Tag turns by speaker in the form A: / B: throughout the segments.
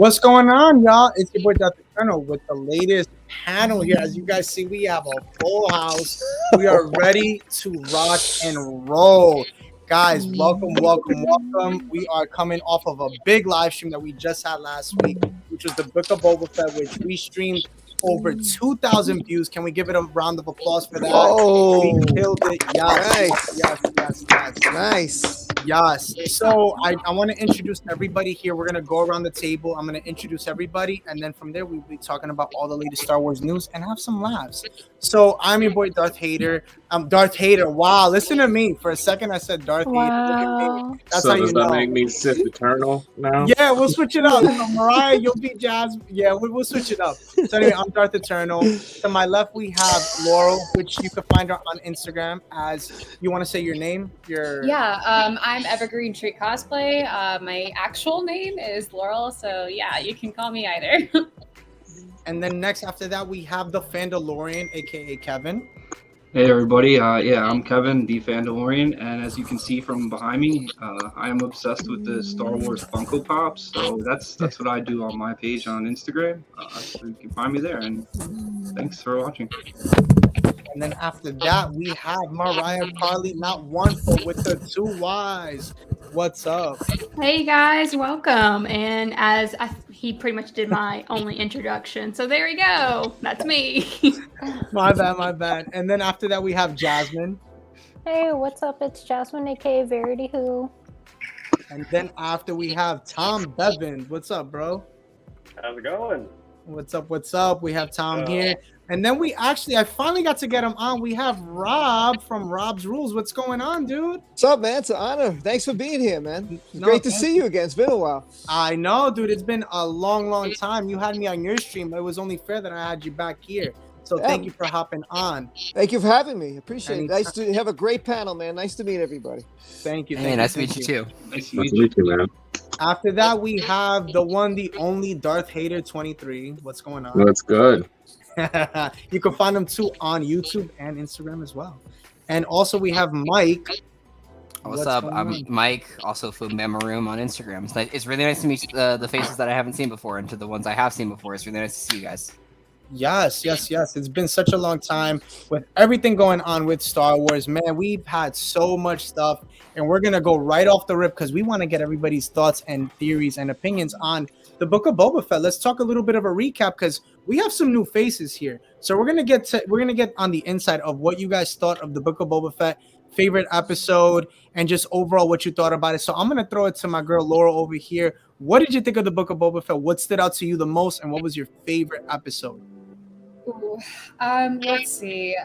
A: What's going on, y'all? It's your boy Dr. Colonel with the latest panel here. As you guys see, we have a full house. We are ready to rock and roll. Guys, welcome. We are coming off of a big live stream that we just had last week, which was the Book of Boba Fett, which we streamed over 2,000 views. Can we give it a round of applause for that?
B: Oh,
A: we killed it. Yes.
B: Nice.
A: Yes. So I want to introduce everybody here. We're going to go around the table. I'm going to introduce everybody. And then from there, we'll be talking about all the latest Star Wars news and have some laughs. So I'm your boy, Darth Vader. Darth Vader. Wow. Listen to me. For a second, I said Darth Vader. That's
C: so
A: how
C: does
A: you
C: that
A: know.
C: make me Sith Eternal now?
A: Yeah, we'll switch it up. So Mariah, you'll be Jazz. Yeah, we'll switch it up. So anyway, I'm Darth Eternal. To my left, we have Laurel, which you can find her on Instagram as, you want to say your name?
D: I'm Evergreen Tree Cosplay. My actual name is Laurel, so yeah, you can call me either.
A: And then next after that, we have the Fandalorian, aka Kevin.
E: Hey everybody, I'm Kevin, the Fandalorian, and as you can see from behind me, I am obsessed with the Star Wars Funko Pops, so that's what I do on my page on Instagram, so you can find me there, and thanks for watching.
A: And then after that, we have Mariah Carly, not one, but with the two Ys. What's up?
F: Hey guys, welcome. And he pretty much did my only introduction, so there you go. That's me.
A: My bad. And then after that, we have Jasmine.
G: Hey, what's up? It's Jasmine, aka Verity Who.
A: And then after we have Tom Bevan. What's up, bro?
H: How's it going?
A: What's up? We have Tom here. And then I finally got to get him on. We have Rob from Rob's Rules. What's going on, dude?
B: What's up, man? It's an honor. Thanks for being here, man. Great to see you again. It's been a while.
A: I know, dude. It's been a long time. You had me on your stream, but it was only fair that I had you back here. So thank you for hopping on.
B: Thank you for having me. Appreciate it. Nice to have a great panel, man. Nice to meet everybody.
A: Thank you.
I: Hey, nice to meet you too.
E: Nice to meet you,
C: man.
A: After that, we have the one, the only Darth Vader 23. What's going on?
C: That's good.
A: You can find them too on YouTube and Instagram as well. And also we have Mike.
I: What's up? I'm Mike, also from Mama Room on Instagram. It's really nice to meet the faces that I haven't seen before, and to the ones I have seen before. It's really nice to see you guys.
A: Yes. It's been such a long time with everything going on with Star Wars. Man, we've had so much stuff, and we're going to go right off the rip because we want to get everybody's thoughts and theories and opinions on the Book of Boba Fett. Let's talk a little bit of a recap because we have some new faces here. So we're going to get on the inside of what you guys thought of the Book of Boba Fett, favorite episode, and just overall what you thought about it. So I'm going to throw it to my girl Laura over here. What did you think of the Book of Boba Fett? What stood out to you the most, and what was your favorite episode?
D: Let's see.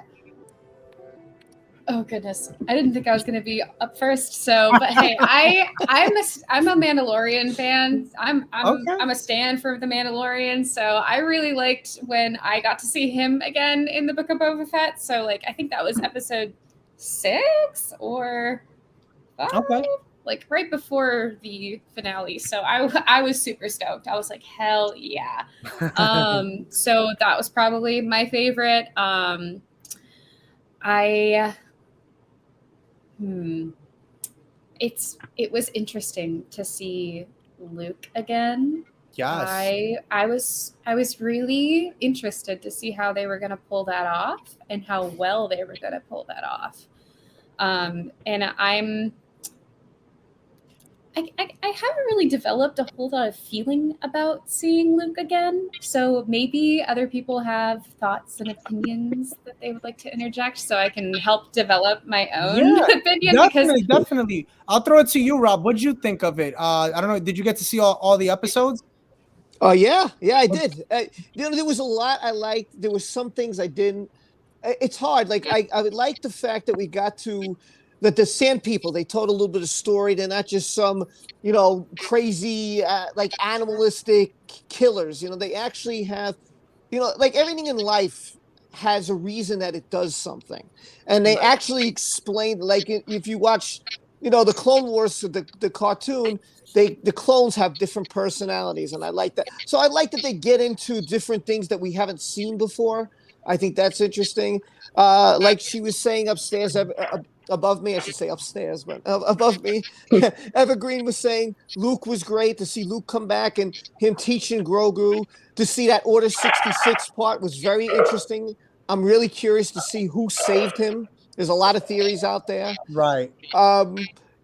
D: Oh goodness, I didn't think I was going to be up first. So, but hey, I'm a Mandalorian fan. I'm a stan for the Mandalorian. So I really liked when I got to see him again in the Book of Boba Fett. So I think that was episode 6 or 5.
A: Okay.
D: Right before the finale. So I was super stoked. I was like, hell yeah. So that was probably my favorite. It was interesting to see Luke again.
A: Yes.
D: I was really interested to see how they were going to pull that off and how well they were going to pull that off. And I haven't really developed a whole lot of feeling about seeing Luke again. So maybe other people have thoughts and opinions that they would like to interject so I can help develop my own opinion.
A: Definitely. I'll throw it to you, Rob. What'd you think of it? I don't know. Did you get to see all the episodes?
B: Oh, yeah, I did. There was a lot I liked. There were some things I didn't. It's hard. I would like the fact that we got to that the Sand People, they told a little bit of story. They're not just some, crazy, animalistic killers. They actually have, everything in life has a reason that it does something. And they actually explain, if you watch, the Clone Wars, the cartoon, the clones have different personalities. And I like that. So I like that they get into different things that we haven't seen before. I think that's interesting. Like she was saying upstairs, above me, I should say upstairs, but above me, Evergreen was saying Luke was great. To see Luke come back and him teaching Grogu, to see that Order 66 part was very interesting. I'm really curious to see who saved him. There's a lot of theories out there.
A: Right.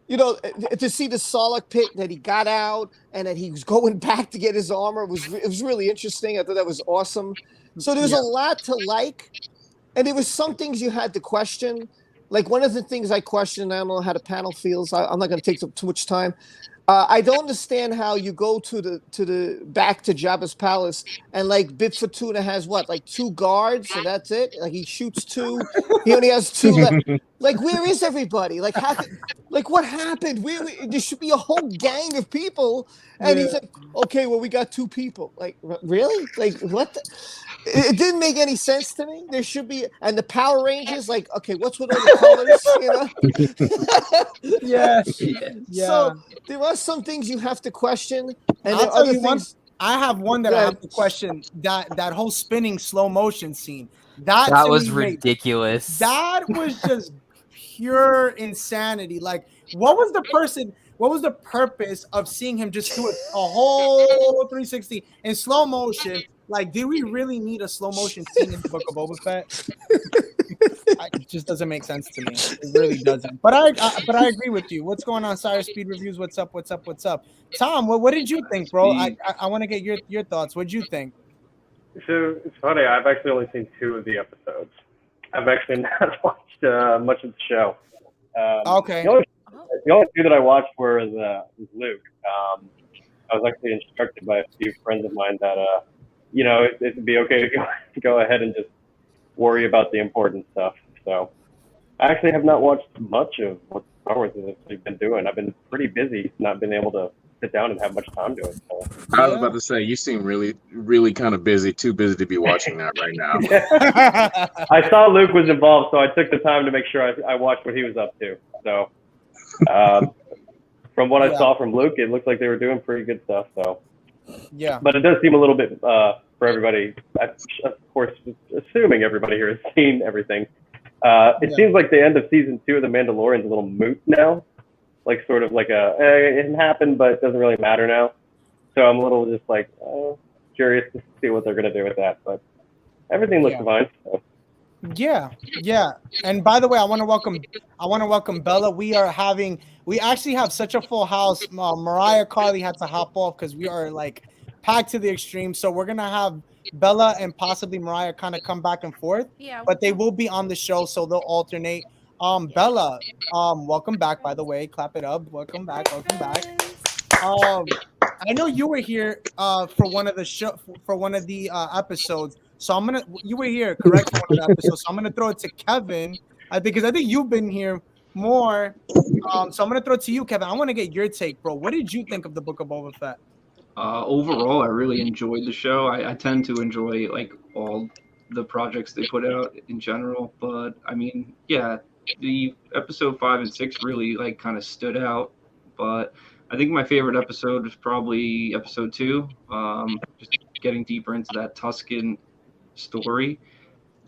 B: You know, to see the Sarlacc pit that he got out and that he was going back to get his armor it was really interesting. I thought that was awesome. So there was a lot to like, and there was some things you had to question. Like one of the things I questioned, I don't know how the panel feels. I'm not going to take too much time. I don't understand how you go to the back to Jabba's palace and like Bib Fortuna has what, like 2 guards and that's it. Like he shoots 2, he only has 2 left. Like where is everybody? Like what happened? There should be a whole gang of people, and he's like, okay, well we got 2 people. Like really? Like what? It didn't make any sense to me. There should be, and the Power Rangers, like, okay, what's with all the colors? Yeah. So there are some things you have to question, and there are other things.
A: I have one that I have to question. That whole spinning slow motion scene. That
I: was ridiculous.
A: That was just pure insanity. Like, what was the purpose of seeing him just do a whole 360 in slow motion? Like, do we really need a slow motion scene in the Book of Boba Fett? It just doesn't make sense to me. It really doesn't. But I agree with you. What's going on, Cyrus Speed Reviews? What's up? Tom, what did you think, bro? I want to get your thoughts. What did you think?
H: So it's funny. I've actually only seen 2 of the episodes. I've actually not watched much of the show.
A: Okay.
H: The only 2 that I watched were Luke. I was actually instructed by a few friends of mine that it'd be okay to go ahead and just worry about the important stuff. So I actually have not watched much of what Star Wars has actually been doing. I've been pretty busy, not been able to sit down and have much time to it. So.
C: I was about to say, you seem really, really kind of busy, too busy to be watching that right now.
H: I saw Luke was involved, so I took the time to make sure I watched what he was up to. So from what I saw from Luke, it looked like they were doing pretty good stuff. So.
A: Yeah.
H: But it does seem a little bit for everybody, of course, assuming everybody here has seen everything. It seems like the end of season 2 of The Mandalorian is a little moot now. Like sort of like it didn't happen, but it doesn't really matter now. So I'm a little just like curious to see what they're going to do with that. But everything looks fine. So.
A: Yeah. And by the way, I want to welcome Bella. We actually have such a full house. Mariah Carly had to hop off because we are like packed to the extreme. So we're gonna have Bella and possibly Mariah kind of come back and forth. Yeah. But they will be on the show, so they'll alternate. Bella, welcome back. By the way, clap it up. Welcome back. I know you were here for one of the episodes. So you were here, correct? For one of the episodes. So I'm gonna throw it to Kevin. Because I think you've been here more. So I'm gonna throw it to you, Kevin. I want to get your take, bro. What did you think of the Book of Boba Fett?
E: Overall, I really enjoyed the show. I tend to enjoy like all the projects they put out in general, but I mean, the episode 5 and 6 really like kind of stood out. But I think my favorite episode was probably episode 2. Just getting deeper into that Tusken story.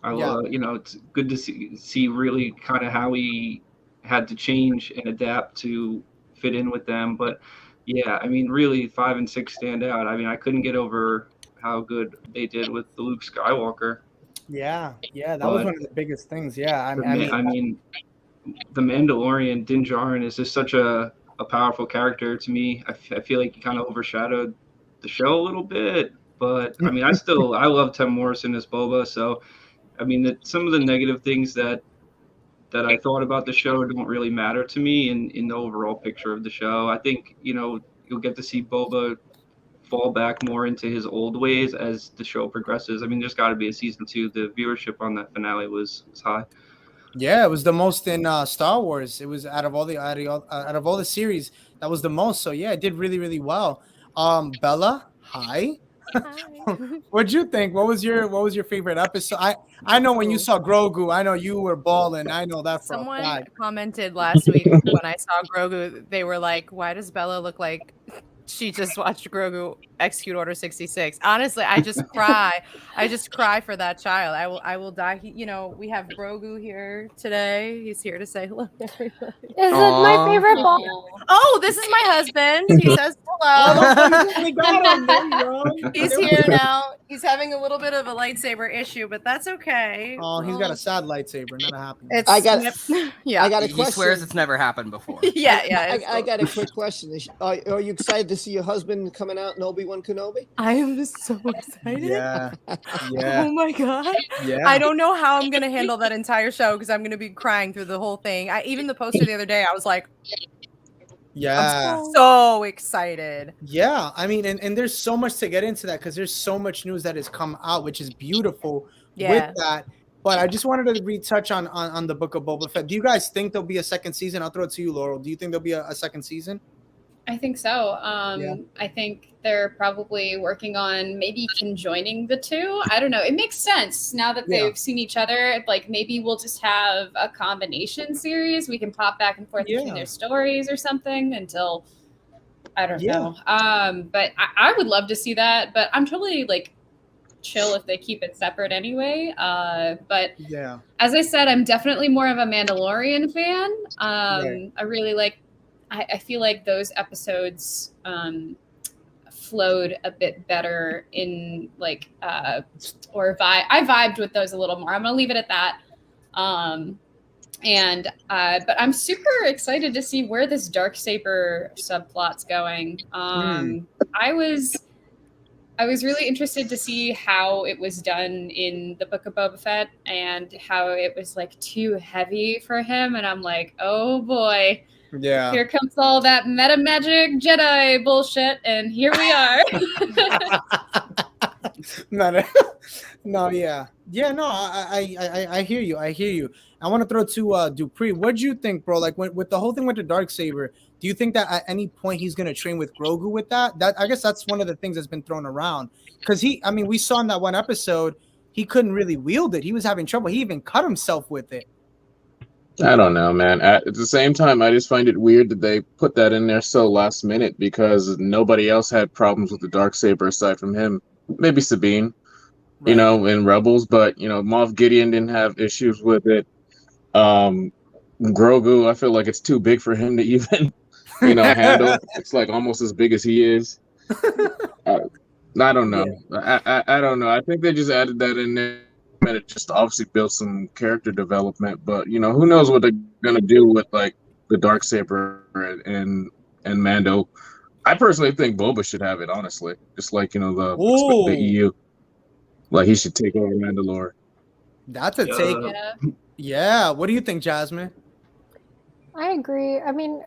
E: It's good to see really kind of how he had to change and adapt to fit in with them. But yeah, I mean, really 5 and 6 stand out. I mean, I couldn't get over how good they did with the Luke Skywalker.
A: Yeah, that was one of the biggest things. Yeah,
E: I mean, the Mandalorian, Din Djarin is just such a powerful character to me. I feel like he kind of overshadowed the show a little bit, but I mean, I love Tim Morrison as Boba. So, I mean, some of the negative things that I thought about the show don't really matter to me in the overall picture of the show. I think you'll get to see Boba fall back more into his old ways as the show progresses. I mean, there's got to be a season 2. The viewership on that finale was high.
A: Yeah, it was the most in Star Wars. It was out of all the series, that was the most. So yeah, it did really, really well. Bella, hi. What'd you think? What was your favorite episode? I know when you saw Grogu, I know you were balling. I know that from
J: someone commented last week when I saw Grogu, they were like, "Why does Bella look like she just watched Grogu execute Order 66. Honestly, I just cry. I just cry for that child. I will die. We have Grogu here today. He's here to say hello to everybody.
G: Is it my favorite ball?
J: Oh, this is my husband. He says hello. He's here now. He's having a little bit of a lightsaber issue, but that's okay.
A: Oh, he's got a sad lightsaber, not a happy one.
B: I got a
I: He
B: question.
I: swears it's never happened before.
B: I got a quick question. Are you excited to see your husband coming out in Obi-Wan Kenobi?
J: I am so excited.
A: Yeah.
J: Oh my god.
A: Yeah.
J: I don't know how I'm gonna handle that entire show because I'm gonna be crying through the whole thing. Even the poster the other day, I was like,
A: yeah.
J: I'm so excited.
A: Yeah, I mean, and there's so much to get into that because there's so much news that has come out, which is beautiful with that. But I just wanted to retouch on the Book of Boba Fett. Do you guys think there'll be a second season? I'll throw it to you, Laurel. Do you think there'll be a second season?
D: I think so. I think they're probably working on maybe conjoining the two. I don't know. It makes sense now that they've seen each other. Like maybe we'll just have a combination series. We can pop back and forth between their stories or something until I don't know. But I would love to see that. But I'm totally like chill if they keep it separate anyway. But as I said, I'm definitely more of a Mandalorian fan. I really like. I feel like those episodes flowed a bit better in like I vibed with those a little more. I'm gonna leave it at that. But I'm super excited to see where this Darksaber subplot's going. I was really interested to see how it was done in the Book of Boba Fett and how it was like too heavy for him, and I'm like, oh boy.
A: Yeah.
D: Here comes all that meta magic Jedi bullshit, and here we are. I hear you. I want to throw to Dupree. What'd you think, bro? Like with the whole thing with the Darksaber, do you think that at any point he's gonna train with Grogu with that? That I guess that's one of the things that's been thrown around. Because we saw in that one episode, he couldn't really wield it. He was having trouble. He even cut himself with it.
C: I don't know, man. At the same time, I just find it weird that they put that in there so last minute because nobody else had problems with the Darksaber aside from him. Maybe Sabine, in Rebels, but Moff Gideon didn't have issues with it. Grogu, I feel like it's too big for him to even, handle. It's like almost as big as he is. I don't know. I don't know. I think they just added that in there. It just obviously built some character development, but who knows what they're gonna do with like the Darksaber and Mando. I personally think Boba should have it, honestly, just like the EU, like he should take over Mandalore.
A: That's a take. Yeah. What do you think, Jasmine?
G: I agree. I mean,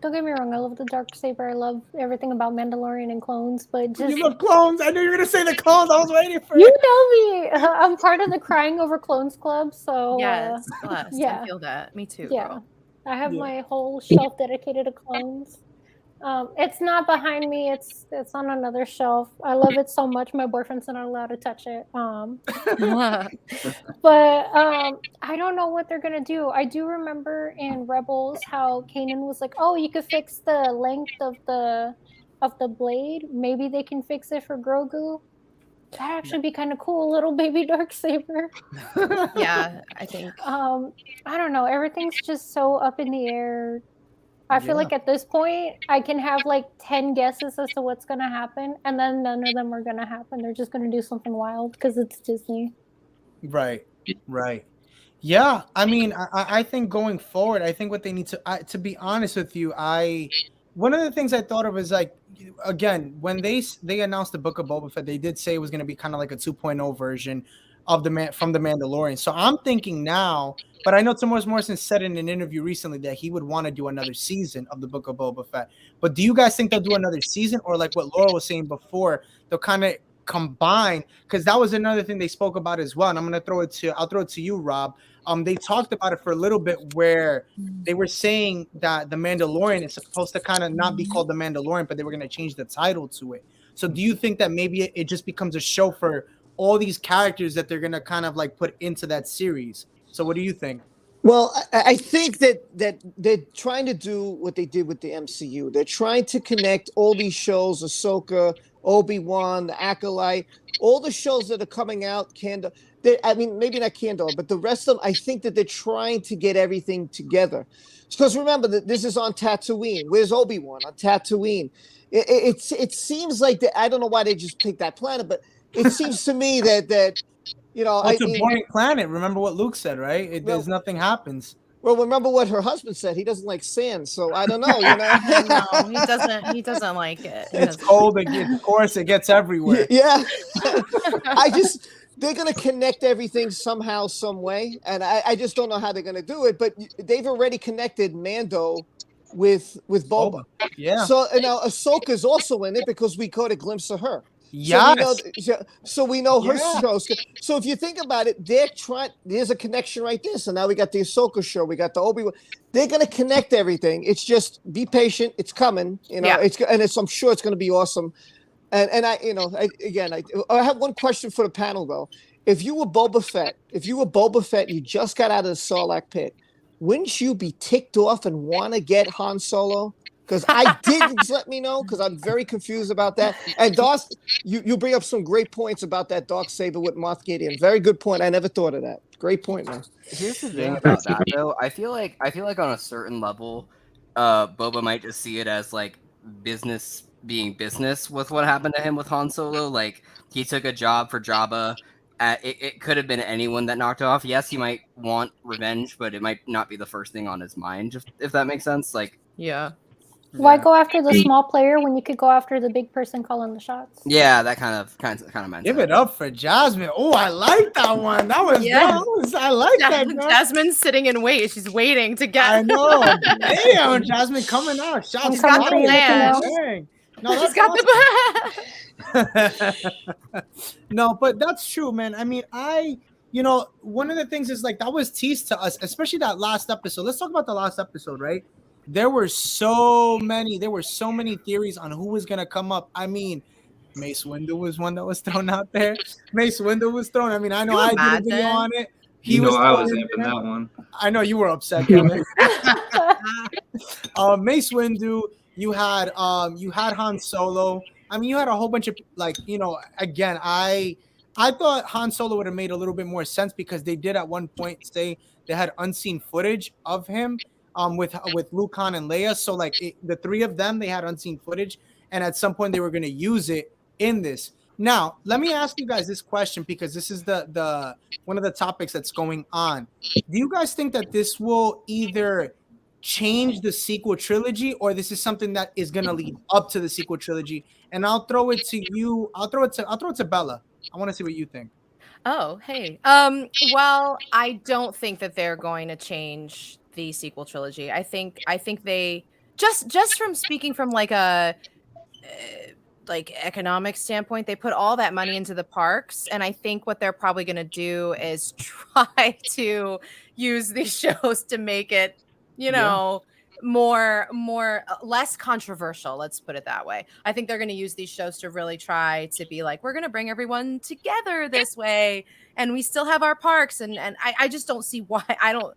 G: don't get me wrong. I love the Darksaber. I love everything about Mandalorian and clones, but just
A: you love clones. I knew you were gonna say the clones. I was waiting for
G: you. Know me. I'm part of the Crying Over Clones Club, so
J: yes, I feel that. Me too.
G: Yeah,
J: girl.
G: I have my whole shelf dedicated to clones. It's not behind me. It's on another shelf. I love it so much. My boyfriend's not allowed to touch it. But I don't know what they're gonna do. I do remember in Rebels how Kanan was like, "Oh, you could fix the length of the blade. Maybe they can fix it for Grogu." That'd actually be kind of cool, little baby Darksaber.
J: Yeah, I think.
G: I don't know. Everything's just so up in the air. I feel like at this point, I can have like 10 guesses as to what's going to happen, and then none of them are going to happen. They're just going to do something wild because it's Disney.
A: Right. Yeah, I mean, I think going forward, I think what they need to be honest with you, one of the things I thought of is like, again, when they announced the Book of Boba Fett, they did say it was going to be kind of like a 2.0 version of from the Mandalorian. So I'm thinking now, but I know Timor Morrison said in an interview recently that he would want to do another season of the Book of Boba Fett. But do you guys think they'll do another season, or like what Laura was saying before, they'll kind of combine? Because that was another thing they spoke about as well. And I'll throw it to you, Rob. They talked about it for a little bit where they were saying that the Mandalorian is supposed to kind of not be called the Mandalorian, but they were going to change the title to it. So do you think that maybe it just becomes a show for all these characters that they're going to kind of like put into that series? So what do you think?
B: Well, I think that they're trying to do what they did with the MCU. They're trying to connect all these shows, Ahsoka, Obi-Wan, the Acolyte, all the shows that are coming out, Candor. I mean, maybe not Candor, but the rest of them, I think that they're trying to get everything together. Because remember that this is on Tatooine. Where's Obi-Wan? On Tatooine. It seems like that. I don't know why they just picked that planet, but it seems to me that you know,
A: it's a boring planet. Remember what Luke said, right? There's nothing happens.
B: Well, remember what her husband said. He doesn't like sand, so I don't know. You know,
J: no, he doesn't. He doesn't like it.
A: It's cold. Of course, it gets everywhere.
B: Yeah, they're gonna connect everything somehow, some way, and I just don't know how they're gonna do it. But they've already connected Mando with Boba.
A: Yeah.
B: So now Ahsoka's also in it because we caught a glimpse of her.
A: Yes.
B: So we know her shows. So if you think about it, there's a connection right there. So now we got the Ahsoka show, we got the Obi-Wan. They're going to connect everything. It's just be patient. It's coming. You know, I'm sure it's going to be awesome. And I have one question for the panel though. If you were Boba Fett, you just got out of the Sarlacc pit, wouldn't you be ticked off and want to get Han Solo? Because I did. Just let me know, because I'm very confused about that. And Darth, you bring up some great points about that Darksaber with Moff Gideon. Very good point. I never thought of that. Great point, man.
I: Here's the thing about that, though. I feel like on a certain level, Boba might just see it as like business being business with what happened to him with Han Solo. Like he took a job for Jabba. It could have been anyone that knocked off. Yes, he might want revenge, but it might not be the first thing on his mind. If that makes sense. Like
J: yeah.
G: Why go after the small player when you could go after the big person calling the shots?
I: Yeah, that kind of mindset.
A: Give it up for Jasmine. Oh, I like that one. That was I like that. Girl.
J: Jasmine's sitting in wait. She's waiting to get.
A: I know. Damn, Jasmine coming out.
J: She's got the plan.
A: No,
J: she's got
A: the No, but that's true, man. I mean, one of the things is like that was teased to us, especially that last episode. Let's talk about the last episode, right? There were so many theories on who was gonna come up. I mean, Mace Windu was one that was thrown out there. Mace Windu was thrown. I mean, I know I did a video on it.
E: I was amping that one.
A: I know you were upset, Kevin. Mace Windu. You had Han Solo. I mean, you had a whole bunch of again, I thought Han Solo would have made a little bit more sense because they did at one point say they had unseen footage of him. With Luke, Han, and Leia, so the three of them, they had unseen footage, and at some point they were going to use it in this. Now, let me ask you guys this question because this is the one of the topics that's going on. Do you guys think that this will either change the sequel trilogy, or this is something that is going to lead up to the sequel trilogy? And I'll throw it to you. I'll throw it to Bella. I want to see what you think.
J: Oh, hey. Well, I don't think that they're going to change the sequel trilogy. I think they just from speaking from like a economic standpoint, they put all that money into the parks, and I think what they're probably going to do is try to use these shows to make it, less controversial. Let's put it that way. I think they're going to use these shows to really try to be like, we're going to bring everyone together this way, and we still have our parks, and I just don't see why. I don't.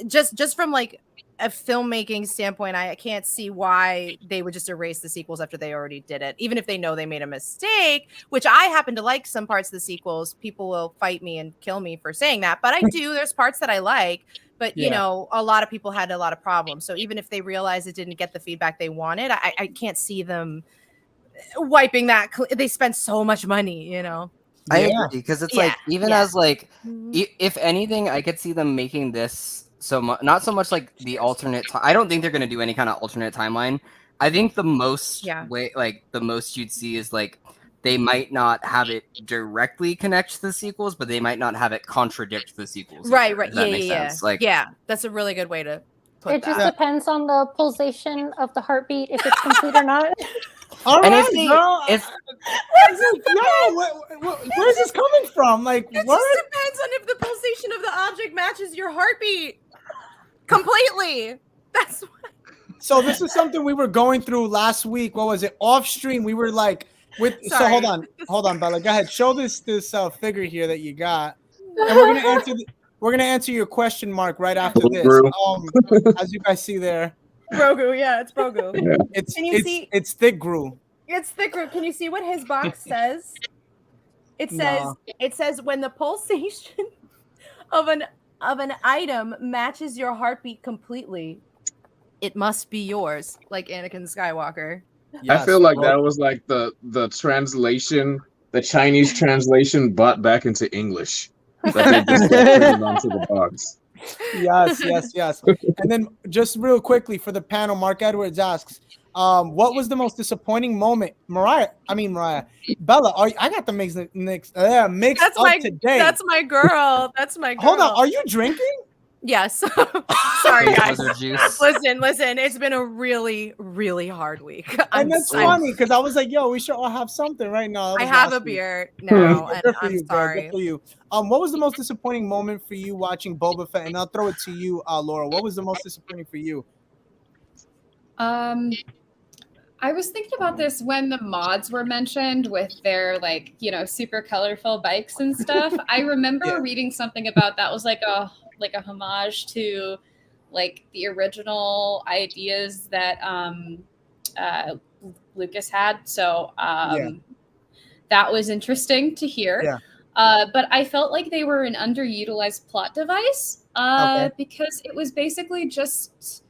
J: Just from like a filmmaking standpoint, I can't see why they would just erase the sequels after they already did it, even if they know they made a mistake, which I happen to like some parts of the sequels. People will fight me and kill me for saying that, but I do. There's parts that I like, but a lot of people had a lot of problems. So even if they realize it didn't get the feedback they wanted, I can't see them wiping that. They spent so much money,
I: I agree, because it's as if anything, I could see them making this not so much like the alternate. I don't think they're going to do any kind of alternate timeline. I think the most the most you'd see is like they might not have it directly connect to the sequels, but they might not have it contradict the sequels.
J: Right.
I: Sense.
J: That's a really good way to put
G: it. It just depends on the pulsation of the heartbeat if it's complete or not.
A: All right, where's this coming from? Like,
J: it just depends on if the pulsation of the object matches your heartbeat completely. That's what.
A: So this is something we were going through last week. What was it? Off stream, we were like, So hold on, Bella. Go ahead. Show this figure here that you got, and we're gonna answer. We're gonna answer your question mark right after this. As you guys see there,
J: Grogu. Yeah, it's Grogu.
C: Yeah.
A: It's thick Gru.
J: It's thick Grogu. Can you see what his box says? It says when the pulsation of an item matches your heartbeat completely, it must be yours, like Anakin Skywalker.
C: Yes, I feel like that was like the translation, the Chinese translation, brought back into English. That they just put onto the box.
A: Yes. And then just real quickly for the panel, Mark Edwards asks, what was the most disappointing moment? Bella, I got the mixed up today.
J: That's my girl. That's my girl.
A: Hold on, are you drinking?
J: Yes. Sorry, guys.
I: Juice.
J: Listen. It's been a really, really hard week.
A: And that's funny because I was like, "Yo, we should all have something right now."
J: I have a beer now, and I'm sorry.
A: Good for you. What was the most disappointing moment for you watching Boba Fett? And I'll throw it to you, Laura. What was the most disappointing for you?
D: I was thinking about this when the mods were mentioned with their super colorful bikes and stuff. I remember reading something about that was like a homage to the original ideas that Lucas had. So that was interesting to hear. Yeah. But I felt like they were an underutilized plot device because it was basically just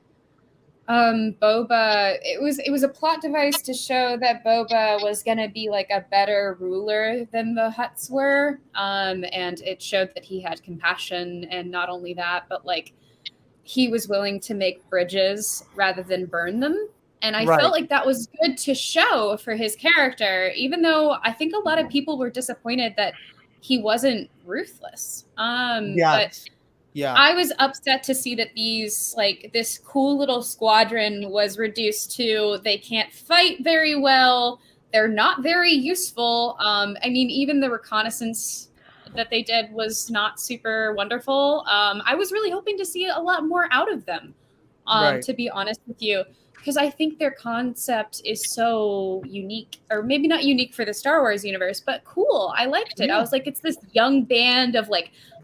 D: Boba. It was a plot device to show that Boba was going to be like a better ruler than the Hutts were. And it showed that he had compassion, and not only that, but he was willing to make bridges rather than burn them. And I felt like that was good to show for his character, even though I think a lot of people were disappointed that he wasn't ruthless. But I was upset to see that this cool little squadron was reduced to they can't fight very well. They're not very useful. I mean, even the reconnaissance that they did was not super wonderful. I was really hoping to see a lot more out of them, to be honest with you, because I think their concept is so unique, or maybe not unique for the Star Wars universe, but cool. I liked it. I was like, it's this young band of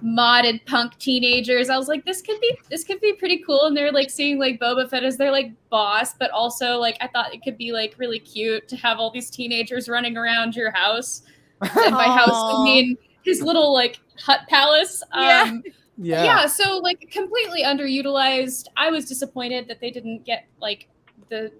D: modded punk teenagers. I was like, this could be pretty cool. And they're seeing Boba Fett as their boss, but also I thought it could be really cute to have all these teenagers running around your house. And by house, I mean his little hut palace. So completely underutilized. I was disappointed that they didn't get the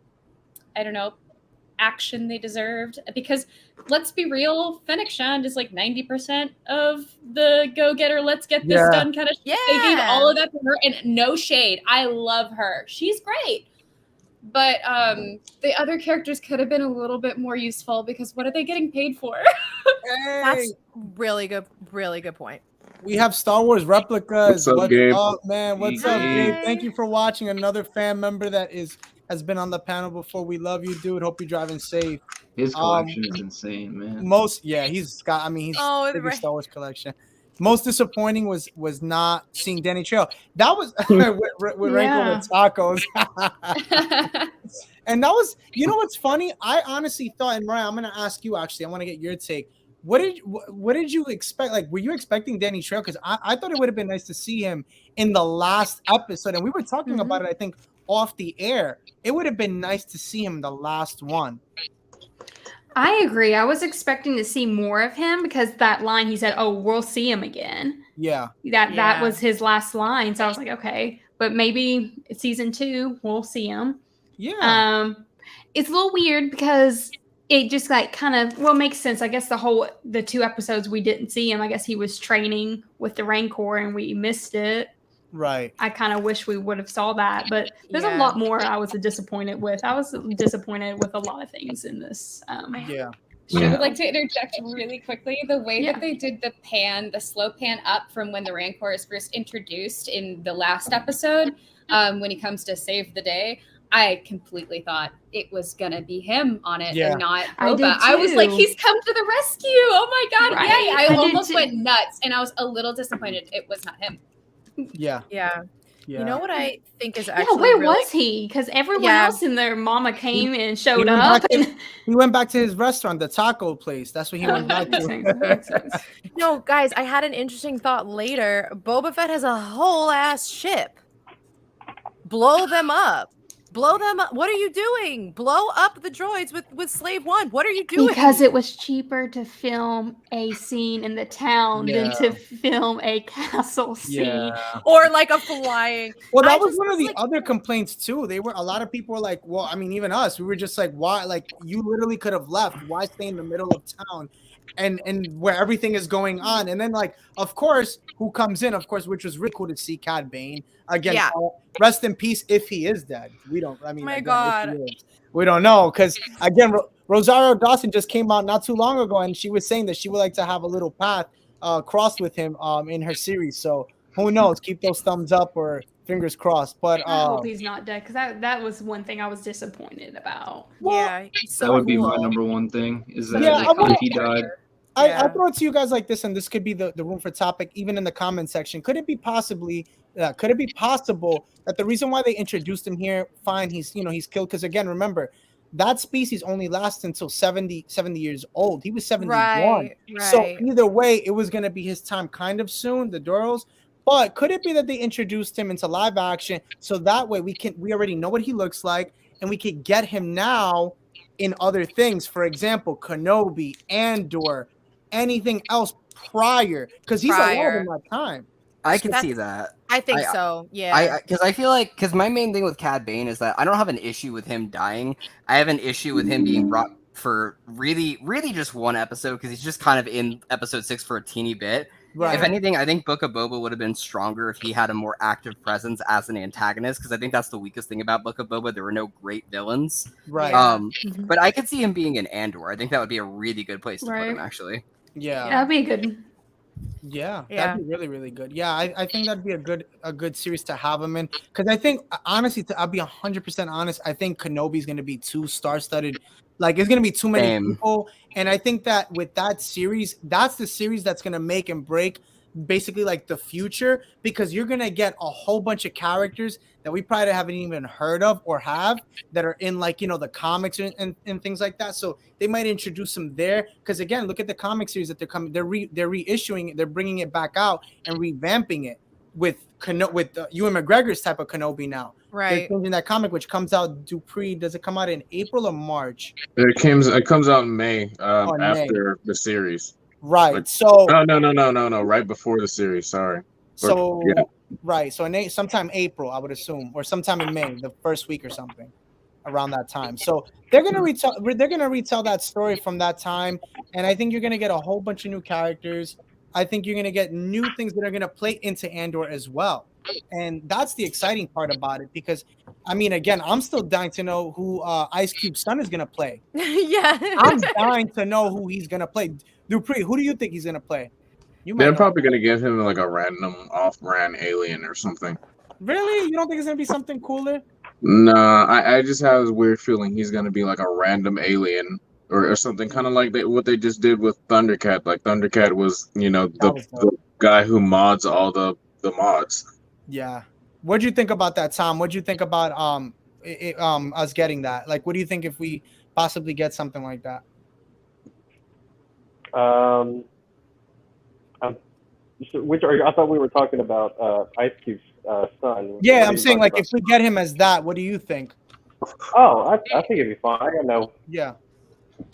D: action they deserved, because let's be real, Fennec Shand is 90% of the go-getter, let's get this done kind of shit. They gave all of that to her, and no shade, I love her, she's great, but the other characters could have been a little bit more useful, because what are they getting paid for?
J: That's really good point.
A: We have Star Wars replicas.
C: What's up, Gabe?
A: Man? What's up, Gabe? Thank you for watching. Another fan member that has been on the panel before. We love you, dude. Hope you're driving safe.
K: His collection is insane, man.
A: He's biggest Star Wars collection. Most disappointing was not seeing Danny Trejo. That was with Rankle with tacos. And that was, what's funny? I honestly thought, and Mariah, I'm gonna ask you actually. I want to get your take. What did you expect? Were you expecting Danny Trejo? Because I thought it would have been nice to see him in the last episode, and we were talking about it, I think, off the air. It would have been nice to see him in the last one.
F: I agree. I was expecting to see more of him, because that line he said, "Oh, we'll see him again." Yeah. That was his last line. So I was like, okay, but maybe season 2 we'll see him. Yeah. It's a little weird because it just makes sense. I guess the 2 episodes we didn't see him. I guess he was training with the Rancor and we missed it. Right. I kind of wish we would have saw that, but there's a lot more I was disappointed with. I was disappointed with a lot of things in this. I
D: would like to interject really quickly. The way that they did the slow pan up from when the Rancor is first introduced in the last episode, when he comes to save the day, I completely thought it was gonna be him on it and not Boba. I was like, he's come to the rescue. Oh my god, I almost went nuts, and I was a little disappointed it was not him.
A: Yeah. Yeah.
J: You know what I think is
F: Yeah,
J: actually
F: where
J: really...
F: was he? Because everyone
J: Yeah.
F: else and their mama came and
A: He
F: showed
A: went
F: up.
A: back to- he went back to his restaurant, the taco place. That's what he went back
F: Makes
A: to.
F: sense.
J: No, guys, I had an interesting thought later. Boba Fett has a whole ass ship. Blow them up. Blow them up. What are you doing? Blow up the droids with Slave One. What are you doing?
F: Because it was cheaper to film a scene in the town than to film a castle scene.
J: Or like a flying.
A: Well, that was one of the other complaints too. A lot of people were like, well, I mean, even us, we were just like, why? Like, you literally could have left. Why stay in the middle of town and where everything is going on? And then, like, of course, who comes in, of course, which was really cool to see Cad Bane. Again, rest in peace if he is dead. We don't, I mean,
J: my
A: again,
J: God.
A: we don't know. Because, again, Rosario Dawson just came out not too long ago, and she was saying that she would like to have a little path crossed with him in her series. So, who knows? Keep those thumbs up or fingers crossed. But
F: I hope he's not dead, because that was one thing I was disappointed about.
J: Yeah, so
K: that would be my number one thing. Is that if he died.
A: I throw it to you guys like this, and this could be the room for topic, even in the comment section. Could it be possible that the reason why they introduced him here, fine, he's killed, because again, remember, that species only lasts until 70 years old. He was 71.
J: Right.
A: So either way, it was going to be his time kind of soon, the Duros. But could it be that they introduced him into live action so that way we already know what he looks like, and we could get him now in other things? For example, Kenobi, Andor, anything else prior, because he's alive in that time.
I: I can see that.
J: I think so. Yeah.
I: Because I feel like, because my main thing with Cad Bane is that I don't have an issue with him dying. I have an issue with him being brought for really, really just one episode, because he's just kind of in episode 6 for a teeny bit. Right. If anything, I think Book of Boba would have been stronger if he had a more active presence as an antagonist, because I think that's the weakest thing about Book of Boba. There were no great villains.
A: Right.
I: But I could see him being in Andor. I think that would be a really good place to put him, actually.
A: Yeah.
F: That'd be good.
A: Yeah, that'd be really, really good. Yeah, I think that'd be a good series to have him in, because I think, honestly, I'll be 100% honest, I think Kenobi's going to be too star-studded. Like, it's going to be too many people, and I think that with that series, that's the series that's going to make and break basically like the future, because you're going to get a whole bunch of characters that we probably haven't even heard of or have that are in, like, the comics and things like that. So they might introduce them there, because again, look at the comic series that they're coming. They're reissuing it. They're bringing it back out and revamping it with Ewan McGregor's type of Kenobi now.
J: Right.
A: They're changing that comic, which comes out does it come out in April or March?
C: It comes out in May after the series.
A: Right.
C: Like,
A: so
C: no, right before the series. Sorry.
A: Right. So in sometime April, I would assume, or sometime in May, the first week or something, around that time. So they're gonna retell that story from that time, and I think you're gonna get a whole bunch of new characters. I think you're gonna get new things that are gonna play into Andor as well, and that's the exciting part about it. Because, I mean, again, I'm still dying to know who Ice Cube's son is gonna play.
J: Yeah,
A: I'm dying to know who he's gonna play. Dupree, who do you think he's gonna play?
C: They're probably gonna give him like a random off-brand alien or something.
A: Really? You don't think it's gonna be something cooler?
C: Nah, I just have this weird feeling he's gonna be like a random alien or something, kind of like what they just did with Thundercat. Like Thundercat was, the guy who mods all the mods.
A: Yeah. What'd you think about that, Tom? What'd you think about us getting that? Like, what do you think if we possibly get something like that?
H: I thought we were talking about Ice Cube's son.
A: Yeah, I'm saying, like, if we get him as that, what do you think?
H: Oh, I think it'd be fine. I got no.
A: Yeah.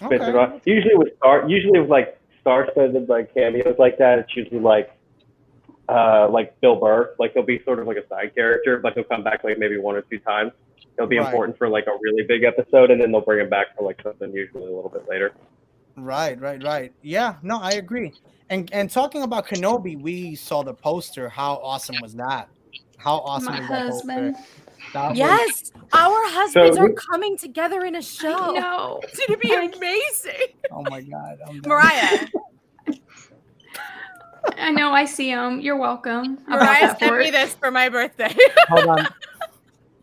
H: Okay. Usually with like star-studded like cameos like that, it's usually like Bill Burr. Like he'll be sort of like a side character, but he'll come back like maybe one or two times. He'll be important for like a really big episode, and then they'll bring him back for like something usually a little bit later.
A: Right. Yeah, no, I agree. And talking about Kenobi, we saw the poster. How awesome was that? How awesome was that
F: husband.
A: poster?
J: Yes, our husbands are coming together in a show.
F: No,
J: it's gonna be amazing.
A: Oh my God,
J: Mariah.
F: I know, I see him. You're welcome.
J: Mariah sent me this for my birthday.
A: Hold on,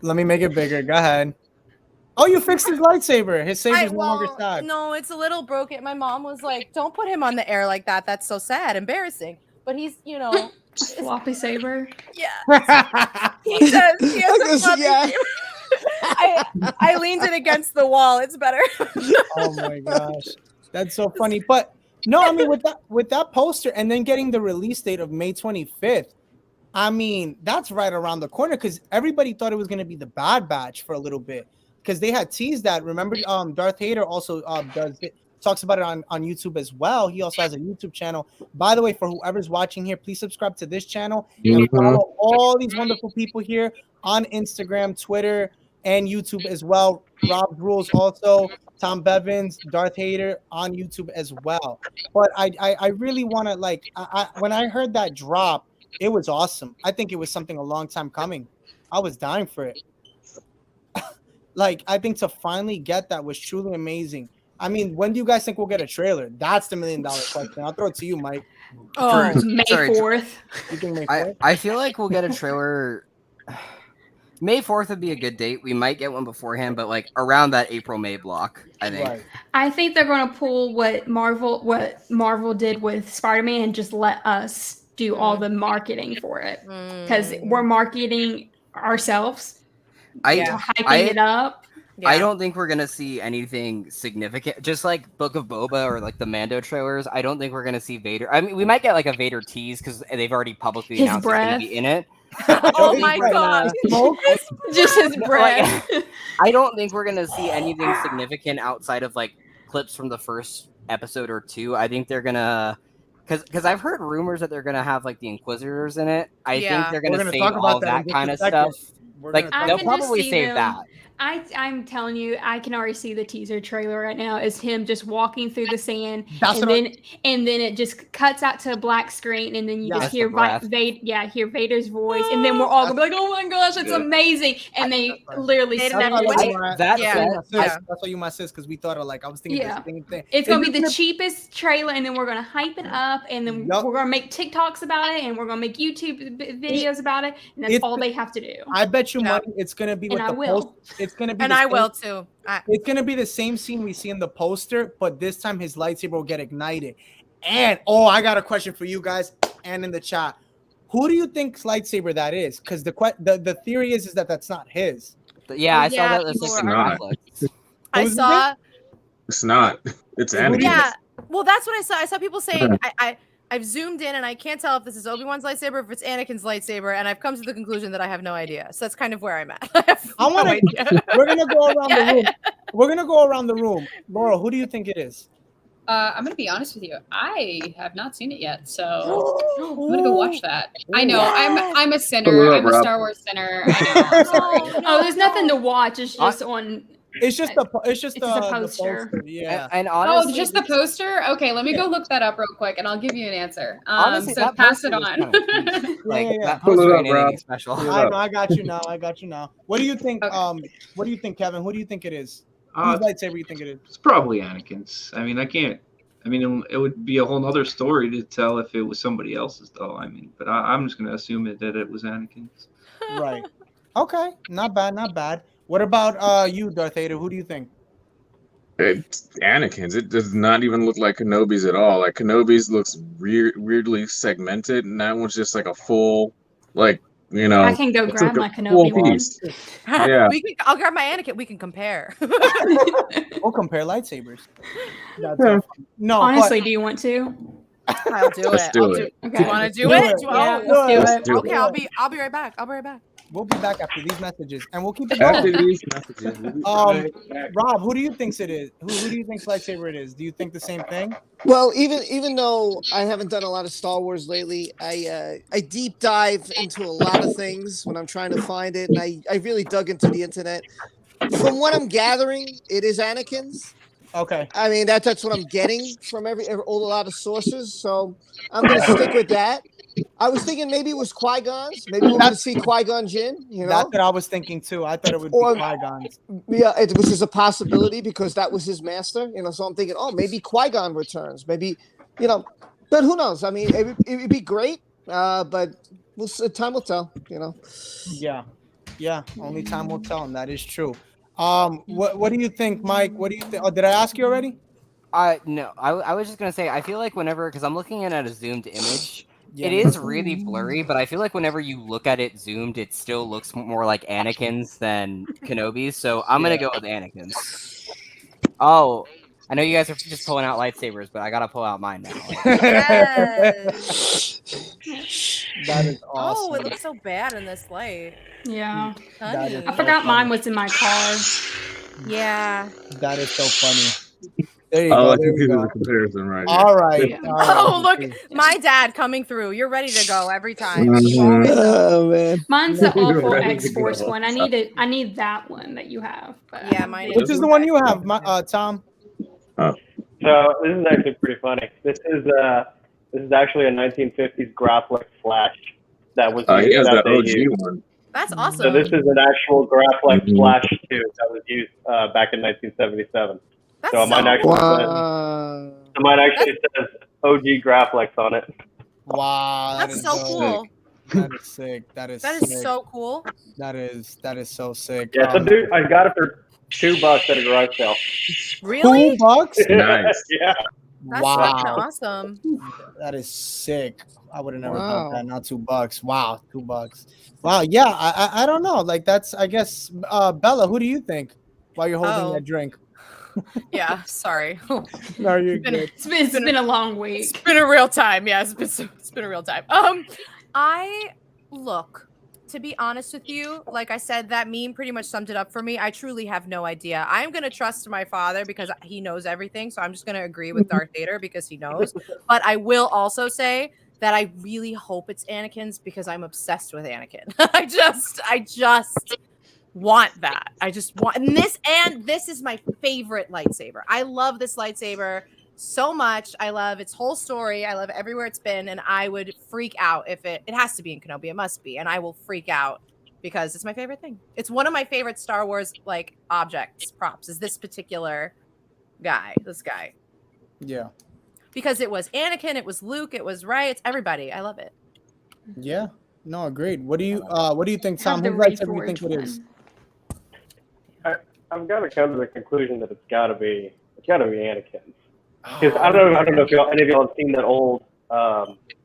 A: let me make it bigger. Go ahead. Oh, you fixed his lightsaber. His saber's no longer sad.
J: No, it's a little broken. My mom was like, "Don't put him on the air like that. That's so sad, embarrassing." but he's, you know,
F: floppy saber.
J: Yeah, he does. He has a floppy
B: yeah.
J: saber. I leaned it against the wall. It's better.
A: Oh my gosh, that's so funny. But no, I mean with that poster and then getting the release date of May 25th, I mean that's right around the corner because everybody thought it was going to be the Bad Batch for a little bit because they had teased that. Remember, Darth Vader also talks about it on YouTube as well. He also has a YouTube channel. By the way, for whoever's watching here, please subscribe to this channel and follow all these wonderful people here on Instagram, Twitter, and YouTube as well. Rob's Rules also, Tom Bevins, Darth Vader on YouTube as well. But I really want to when I heard that drop, it was awesome. I think it was something a long time coming. I was dying for it. I think to finally get that was truly amazing. I mean, when do you guys think we'll get a trailer? That's the $1 million question. I'll throw it to you, Mike.
F: Oh, May 4th.
A: You think May 4th?
I: I feel like we'll get a trailer. May 4th would be a good date. We might get one beforehand, but around that April-May block, I think. Right.
F: I think they're going to pull what Marvel did with Spider-Man and just let us do all the marketing for it because we're marketing ourselves. Hyping it up.
I: Yeah. I don't think we're gonna see anything significant. Just like Book of Boba or the Mando trailers, I don't think we're gonna see Vader. I mean, we might get a Vader tease because they've already publicly announced he's gonna be in it.
J: Oh my god!
F: Just his breath.
I: I don't think we're gonna see anything significant outside of clips from the first episode or two. I think they're gonna, because I've heard rumors that they're gonna have the Inquisitors in it. I think they're gonna save all that kind of stuff. They'll probably save that.
F: I'm telling you, I can already see the teaser trailer right now. Is him just walking through the sand, and then it just cuts out to a black screen, and then you just hear hear Vader's voice, and then we're all gonna be like, "Oh my gosh, it's amazing!" And they literally
A: that's why you my sis because we thought of I was thinking the same thing.
F: It's gonna be the cheapest trailer, and then we're gonna hype it up, and then we're gonna make TikToks about it, and we're gonna make YouTube videos about it, and that's all they have to do.
A: I bet you money it's gonna be with the post. It's gonna be,
J: and I will too.
A: It's gonna be the same scene we see in the poster, but this time his lightsaber will get ignited. And I got a question for you guys and in the chat. Who do you think's lightsaber that is? Because the theory is that that's not his.
I: Yeah, I saw that.
C: It's not.
J: I saw.
C: It's not. It's Anakin.
J: Yeah. Well, that's what I saw. I saw people saying I've zoomed in and I can't tell if this is Obi-Wan's lightsaber or if it's Anakin's lightsaber, and I've come to the conclusion that I have no idea. So that's kind of where I'm at.
A: We're gonna go around the room. We're gonna go around the room. Laurel, who do you think it is?
D: I'm gonna be honest with you. I have not seen it yet, so I'm gonna go watch that. I know I'm a sinner. I'm a Star Wars sinner. I know. I'm sorry.
F: There's nothing to watch. It's just on.
A: It's just the
F: poster.
A: The poster. Yeah.
I: And honestly,
D: just the poster. Okay, let me go look that up real quick, and I'll give you an answer.
I: Honestly,
D: so pass it on.
I: That poster ain't anything special.
A: I got you now. What do you think? Okay. What do you think, Kevin? Who do you think it is? Whose lightsaber you think it is?
K: It's probably Anakin's. I mean, it would be a whole other story to tell if it was somebody else's, though. I mean, but I'm just gonna assume that it was Anakin's.
A: Right. Okay. Not bad. What about you, Darth Vader? Who do you think?
C: It's Anakin's. It does not even look like Kenobi's at all. Kenobi's looks weirdly segmented, and that one's just a full,
F: I can go grab my Kenobi one.
C: Yeah.
J: I'll grab my Anakin. We can compare.
A: We'll compare lightsabers. No,
F: honestly, do you want to?
J: I'll do it.
C: Okay.
J: Do you want to do it?
F: Let's
J: do it. Okay, I'll be right back.
A: We'll be back after these messages, and we'll keep it going.
C: After these messages,
A: Rob, who do you think it is? Who do you think's lightsaber it is? Do you think the same thing?
B: Well, even though I haven't done a lot of Star Wars lately, I deep dive into a lot of things when I'm trying to find it, and I really dug into the internet. From what I'm gathering, it is Anakin's.
A: Okay.
B: I mean that's what I'm getting from a lot of sources, so I'm gonna stick with that. I was thinking maybe it was Qui-Gon's. Maybe we're going to see Qui-Gon Jinn.
A: That's what I was thinking too. I thought it would be Qui-Gon's.
B: Yeah, which is a possibility because that was his master. So I'm thinking, maybe Qui-Gon returns. Maybe, but who knows? I mean, it'd be great, but time will tell.
A: Yeah. Only time will tell, and that is true. What do you think, Mike? What do you think? Oh, did I ask you already?
I: No. I was just gonna say I feel like whenever because I'm looking at a zoomed image. It is really blurry, but I feel like whenever you look at it zoomed, it still looks more like Anakin's than Kenobi's. So I'm gonna go with Anakin's. Oh, I know you guys are just pulling out lightsabers, but I gotta pull out mine now.
J: Yes.
A: That is awesome.
J: Oh, it looks so bad in this light.
F: Yeah.
J: Honey.
F: I forgot mine was in my car.
J: Yeah.
A: That is so funny. There you
C: Oh,
A: go.
C: I
A: There
C: can
A: we
C: see
A: go.
C: the comparison right
A: All right.
F: Yeah.
A: All right.
J: Oh, look, my dad coming through. You're ready to go every time.
C: Mhm.
J: You always know.
B: Oh man.
F: Mine's the
C: You're
F: awful
C: ready to
F: X-Force
C: go.
F: one. I need that one that you have. But
J: Yeah, mine
A: Which is the one you have, Tom?
H: So this is actually pretty funny. This is actually a 1950s Graphic Flash that was
C: He has that
H: they
C: OG
H: used.
C: one.
J: That's awesome.
H: So this is an actual Graphic
C: Mhm.
H: Flash 2 that was used back in 1977.
J: That's
H: So mine actually
B: Wow.
H: says OG Graphics on it.
A: Wow.
J: That's so cool.
A: That is sick. That is
J: That
A: sick.
J: is so cool.
A: That is so sick.
H: Yeah, so dude, I got it for $2 at a garage sale.
J: Really?
A: $2?
C: Nice.
H: Yeah.
J: That's
A: Wow.
J: fucking awesome.
A: That is sick. I would have never
B: Wow.
A: thought that. Not $2. Wow, $2. Wow. Yeah. I don't know. Like that's. I guess. Bella, who do you think? While you're holding
J: Oh.
A: that drink.
J: Yeah, sorry.
A: No, you're
J: been-
A: good.
F: it's been a long week.
J: It's been a real time. Yeah, it's been a real time. To be honest with you, like I said, that meme pretty much summed it up for me. I truly have no idea. I'm gonna trust my father because he knows everything. So I'm just gonna agree with Darth Vader because he knows. But I will also say that I really hope it's Anakin's because I'm obsessed with Anakin. I just want that. I just want and this is my favorite lightsaber. I love this lightsaber so much. I love its whole story. I love everywhere it's been, and I would freak out if it has to be in Kenobi. It must be, and I will freak out because it's my favorite thing. It's one of my favorite Star Wars like objects, props. Is this particular guy? This guy.
A: Yeah.
J: Because it was Anakin, it was Luke, it was Rey, it's everybody. I love it.
A: Yeah. No, agreed. What do you think, Tom?
F: Have the
A: Who writes it? You think
F: Reforged
A: it is?
F: one.
H: I've got to come to the conclusion that it's got to be Anakin's. Because I don't know if any of y'all have seen that old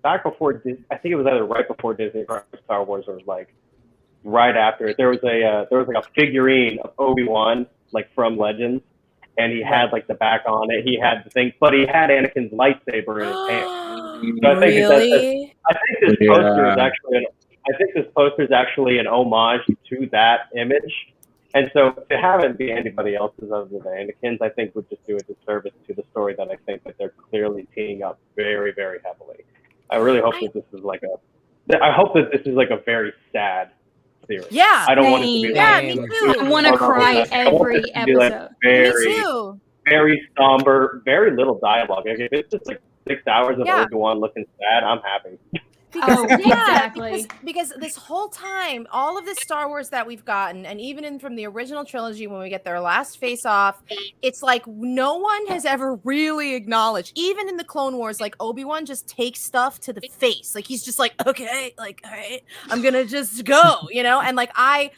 H: back before I think it was either right before Disney or Star Wars or like right after it. There was like a figurine of Obi-Wan like from Legends, and he had like the back on it. He had the thing, but he had Anakin's lightsaber in his hand. So I think
J: Really?
H: I think this poster is actually actually an homage to that image. And so to have it be anybody else's other than Anakin's, I think would just do a disservice to the story that I think that they're clearly teeing up very, very heavily. I really hope that this is like a very sad series.
J: Yeah.
H: I don't want it to be
J: Yeah,
H: like,
J: me too.
F: I want to cry
H: I want
F: every
H: it to be, like,
F: episode.
H: very,
J: Me too.
H: very somber, very little dialogue. Like, if it's just like 6 hours of
J: Yeah.
H: Obi-Wan looking sad, I'm happy.
F: Oh,
J: Yeah,
F: exactly.
J: because this whole time, all of this Star Wars that we've gotten, and even from the original trilogy, when we get their last face-off, it's like no one has ever really acknowledged. Even in the Clone Wars, like Obi-Wan just takes stuff to the face, like he's just like, okay, like all right, I'm gonna just go, you know, and like I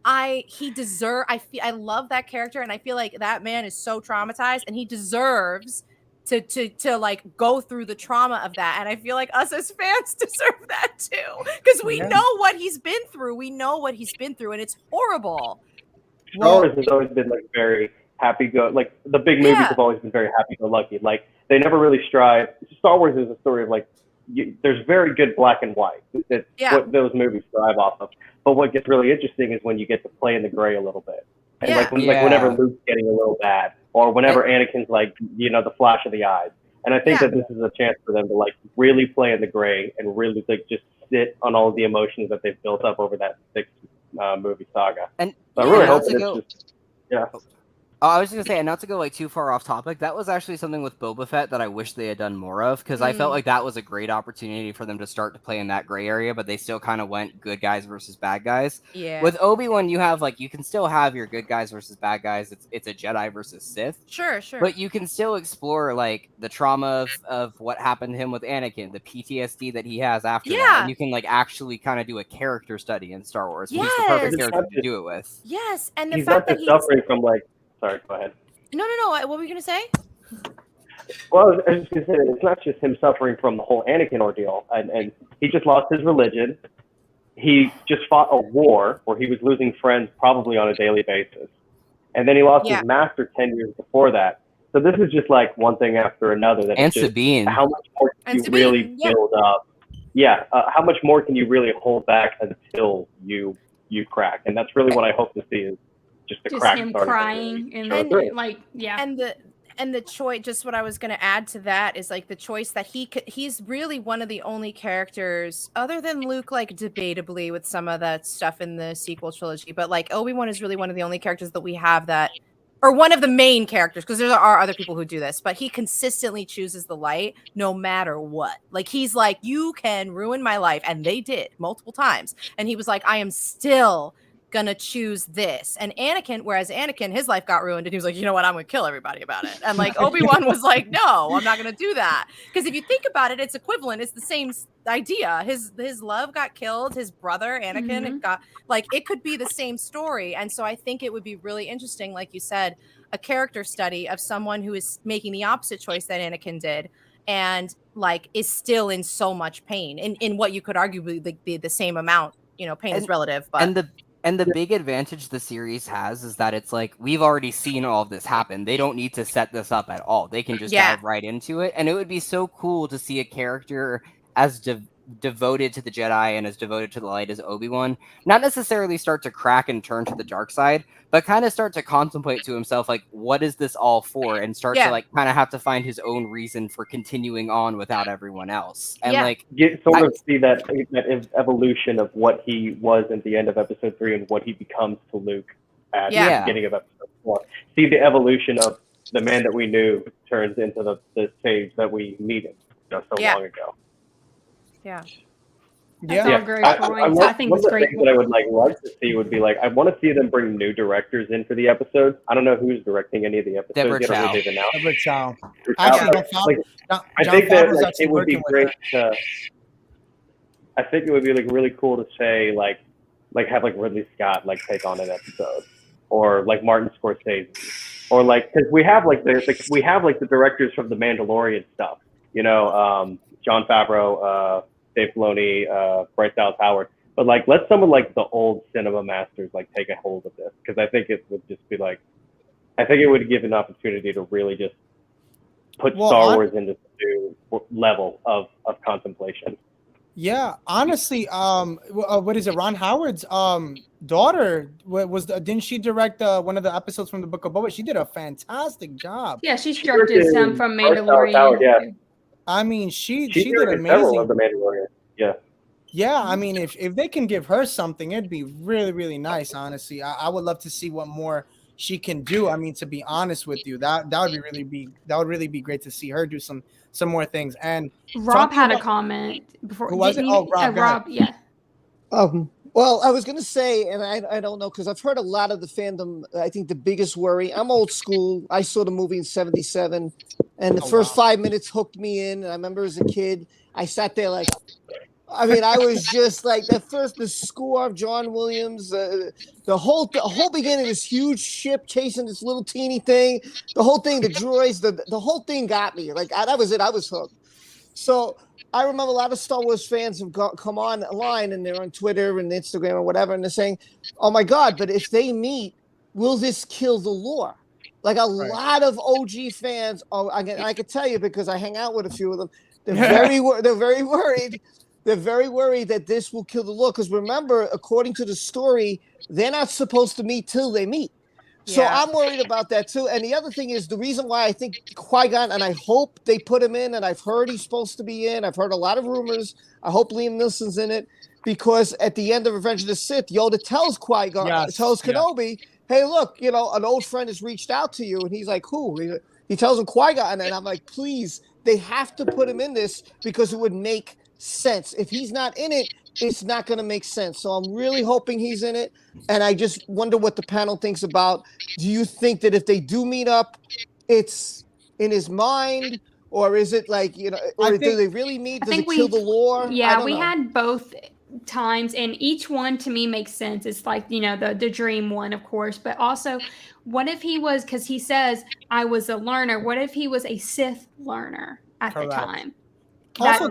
J: love that character, and I feel like that man is so traumatized, and he deserves to like go through the trauma of that. And I feel like us as fans deserve that too, because we know what he's been through. We know what he's been through, and it's horrible.
H: Star Wars has always been like very like the big movies have always been very happy-go-lucky. Like they never really strive. Star Wars is a story of like there's very good black and white. It's what those movies thrive off of. But what gets really interesting is when you get to play in the gray a little bit, and like whenever Luke's getting a little bad, or whenever Anakin's like the flash of the eyes. And I think that this is a chance for them to like really play in the gray and really like just sit on all of the emotions that they've built up over that 6 movie saga.
I: And
H: so I really hope that it's just
I: I was just gonna say, and not to go like too far off topic, that was actually something with Boba Fett that I wish they had done more of, because I felt like that was a great opportunity for them to start to play in that gray area, but they still kind of went good guys versus bad guys.
J: Yeah.
I: With Obi-Wan, you have like you can still have your good guys versus bad guys. It's a Jedi versus Sith.
J: Sure.
I: But you can still explore like the trauma of what happened to him with Anakin, the PTSD that he has after that, and you can like actually kind of do a character study in Star Wars. He's the perfect character to do it with.
J: Yes, and the
H: he's
J: fact
H: not
J: that
H: just suffering from like. Sorry, go ahead.
J: No. What were you gonna say?
H: Well, I was just going to say that it's not just him suffering from the whole Anakin ordeal, and he just lost his religion. He just fought a war where he was losing friends probably on a daily basis. And then he lost his master 10 years before that. So this is just like one thing after another. That
I: And
H: it's just,
I: Sabine.
H: how much more can you really build up? Yeah, how much more can you really hold back until you crack? And that's really what I hope to see is just the crack.
F: Him crying and
J: And the choice, just what I was going to add to that is like the choice that he's really one of the only characters other than Luke, like debatably with some of that stuff in the sequel trilogy, but like Obi-Wan is really one of the only characters that we have that, or one of the main characters, because there are other people who do this, but he consistently chooses the light no matter what. Like he's like, you can ruin my life, and they did multiple times, and he was like, I am still gonna choose this. And whereas Anakin, his life got ruined, and he was like, you know what, I'm gonna kill everybody about it. And like Obi-Wan was like, no, I'm not gonna do that. Because if you think about it, it's equivalent. It's the same idea. His love got killed. His brother Anakin got, like, it could be the same story. And so I think it would be really interesting, like you said, a character study of someone who is making the opposite choice that Anakin did, and like is still in so much pain in what you could arguably be the same amount. You know, pain is relative, but
I: And the big advantage the series has is that it's like, we've already seen all of this happen. They don't need to set this up at all. They can just dive right into it. And it would be so cool to see a character as devoted to the Jedi and as devoted to the light as Obi-Wan, not necessarily start to crack and turn to the dark side, but kind of start to contemplate to himself, like, what is this all for? And start to like kind of have to find his own reason for continuing on without everyone else. And like
H: you sort of see that evolution of what he was at the end of episode 3 and what he becomes to Luke at the beginning of episode 4. See the evolution of the man that we knew turns into the sage that we meet so long ago.
J: Yeah.
F: That's all great points. I think
H: one
F: it's
H: of the
F: great.
H: things that I would like to see would be like, I want to see them bring new directors in for the episodes. I don't know who's directing any of the episodes.
I: Deborah Chow.
A: Deborah Chow.
H: Actually, I think that like, it would be great
A: her.
H: I think it would be like really cool to say like have like Ridley Scott like take on an episode, or like Martin Scorsese, or like, because we have like the directors from the Mandalorian stuff. You know, Jon Favreau, Dave Filoni, Bryce Dallas Howard, but like let someone like the old cinema masters like take a hold of this, because I think it would just be like, I think it would give an opportunity to really just put Star Wars into a new level of contemplation.
A: Yeah, honestly, what is it? Ron Howard's daughter didn't she direct one of the episodes from the Book of Boba? She did a fantastic job.
F: Yeah, she's directed some from Mandalorian.
A: I mean, she did amazing.
H: Several of the Mandalorian. Yeah.
A: Yeah, I mean, if they can give her something, it'd be really, really nice. Honestly, I would love to see what more she can do. I mean, to be honest with you, that would really be great to see her do some more things. And
F: Rob had a comment before.
A: Who was it? Oh, Rob.
F: Yeah.
B: Well, I was going to say, and I don't know, because I've heard a lot of the fandom. I think the biggest worry, I'm old school. I saw the movie in 1977, and the first 5 minutes hooked me in. And I remember as a kid, I sat there like, I mean, I was just like, the score of John Williams, the whole beginning, this huge ship chasing this little teeny thing, the whole thing, the droids, the whole thing got me. Like, that was it. I was hooked. So I remember a lot of Star Wars fans have come online, and they're on Twitter and Instagram or whatever, and they're saying, oh my God, but if they meet, will this kill the lore? Like lot of OG fans, I can tell you because I hang out with a few of them, they're very worried. They're very worried that this will kill the lore, because remember, according to the story, they're not supposed to meet till they meet. So I'm worried about that too. And the other thing is, the reason why I think Qui-Gon, and I hope they put him in, and I've heard he's supposed to be in. I've heard a lot of rumors. I hope Liam Neeson's in it, because at the end of Revenge of the Sith, Yoda tells Qui-Gon, tells Kenobi, hey, look, you know, an old friend has reached out to you. And he's like, who? He tells him Qui-Gon. And I'm like, please, they have to put him in this, because it would make sense. If he's not in it, it's not going to make sense. So I'm really hoping he's in it. And I just wonder what the panel thinks about. Do you think that if they do meet up, it's in his mind, or is it like, you know, or do they really meet? Does it kill the lore?
F: Yeah, we had both times, and each one to me makes sense. It's like, you know, the dream one, of course, but also what if he was, because he says I was a learner, what if he was a Sith learner at the time?
A: Also,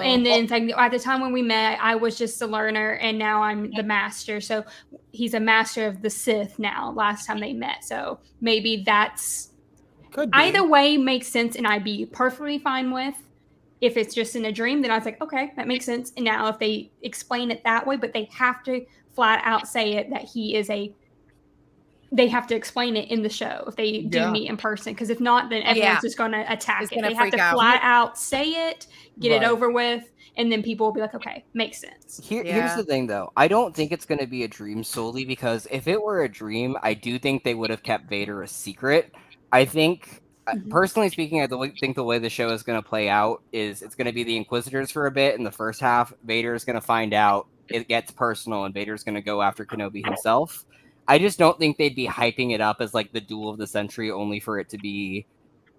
F: and then it's like, at the time when we met, I was just a learner, and now I'm the master. So he's a master of the Sith now. Last time they met, so maybe that's either way makes sense, and I'd be perfectly fine with. If it's just in a dream, then I was like, okay, that makes sense. And now if they explain it that way, but they have to flat out say it that he is they have to explain it in the show if they do meet in person. Because if not, then everyone's just going to attack it. They have to flat out say it, get it over with, and then people will be like, okay, makes sense.
I: Here's the thing, though. I don't think it's going to be a dream solely, because if it were a dream, I do think they would have kept Vader a secret. I think... Personally speaking, I think the way the show is going to play out is it's going to be the Inquisitors for a bit. In the first half, Vader is going to find out, it gets personal, and Vader's going to go after Kenobi himself. I just don't think they'd be hyping it up as like the duel of the century only for it to be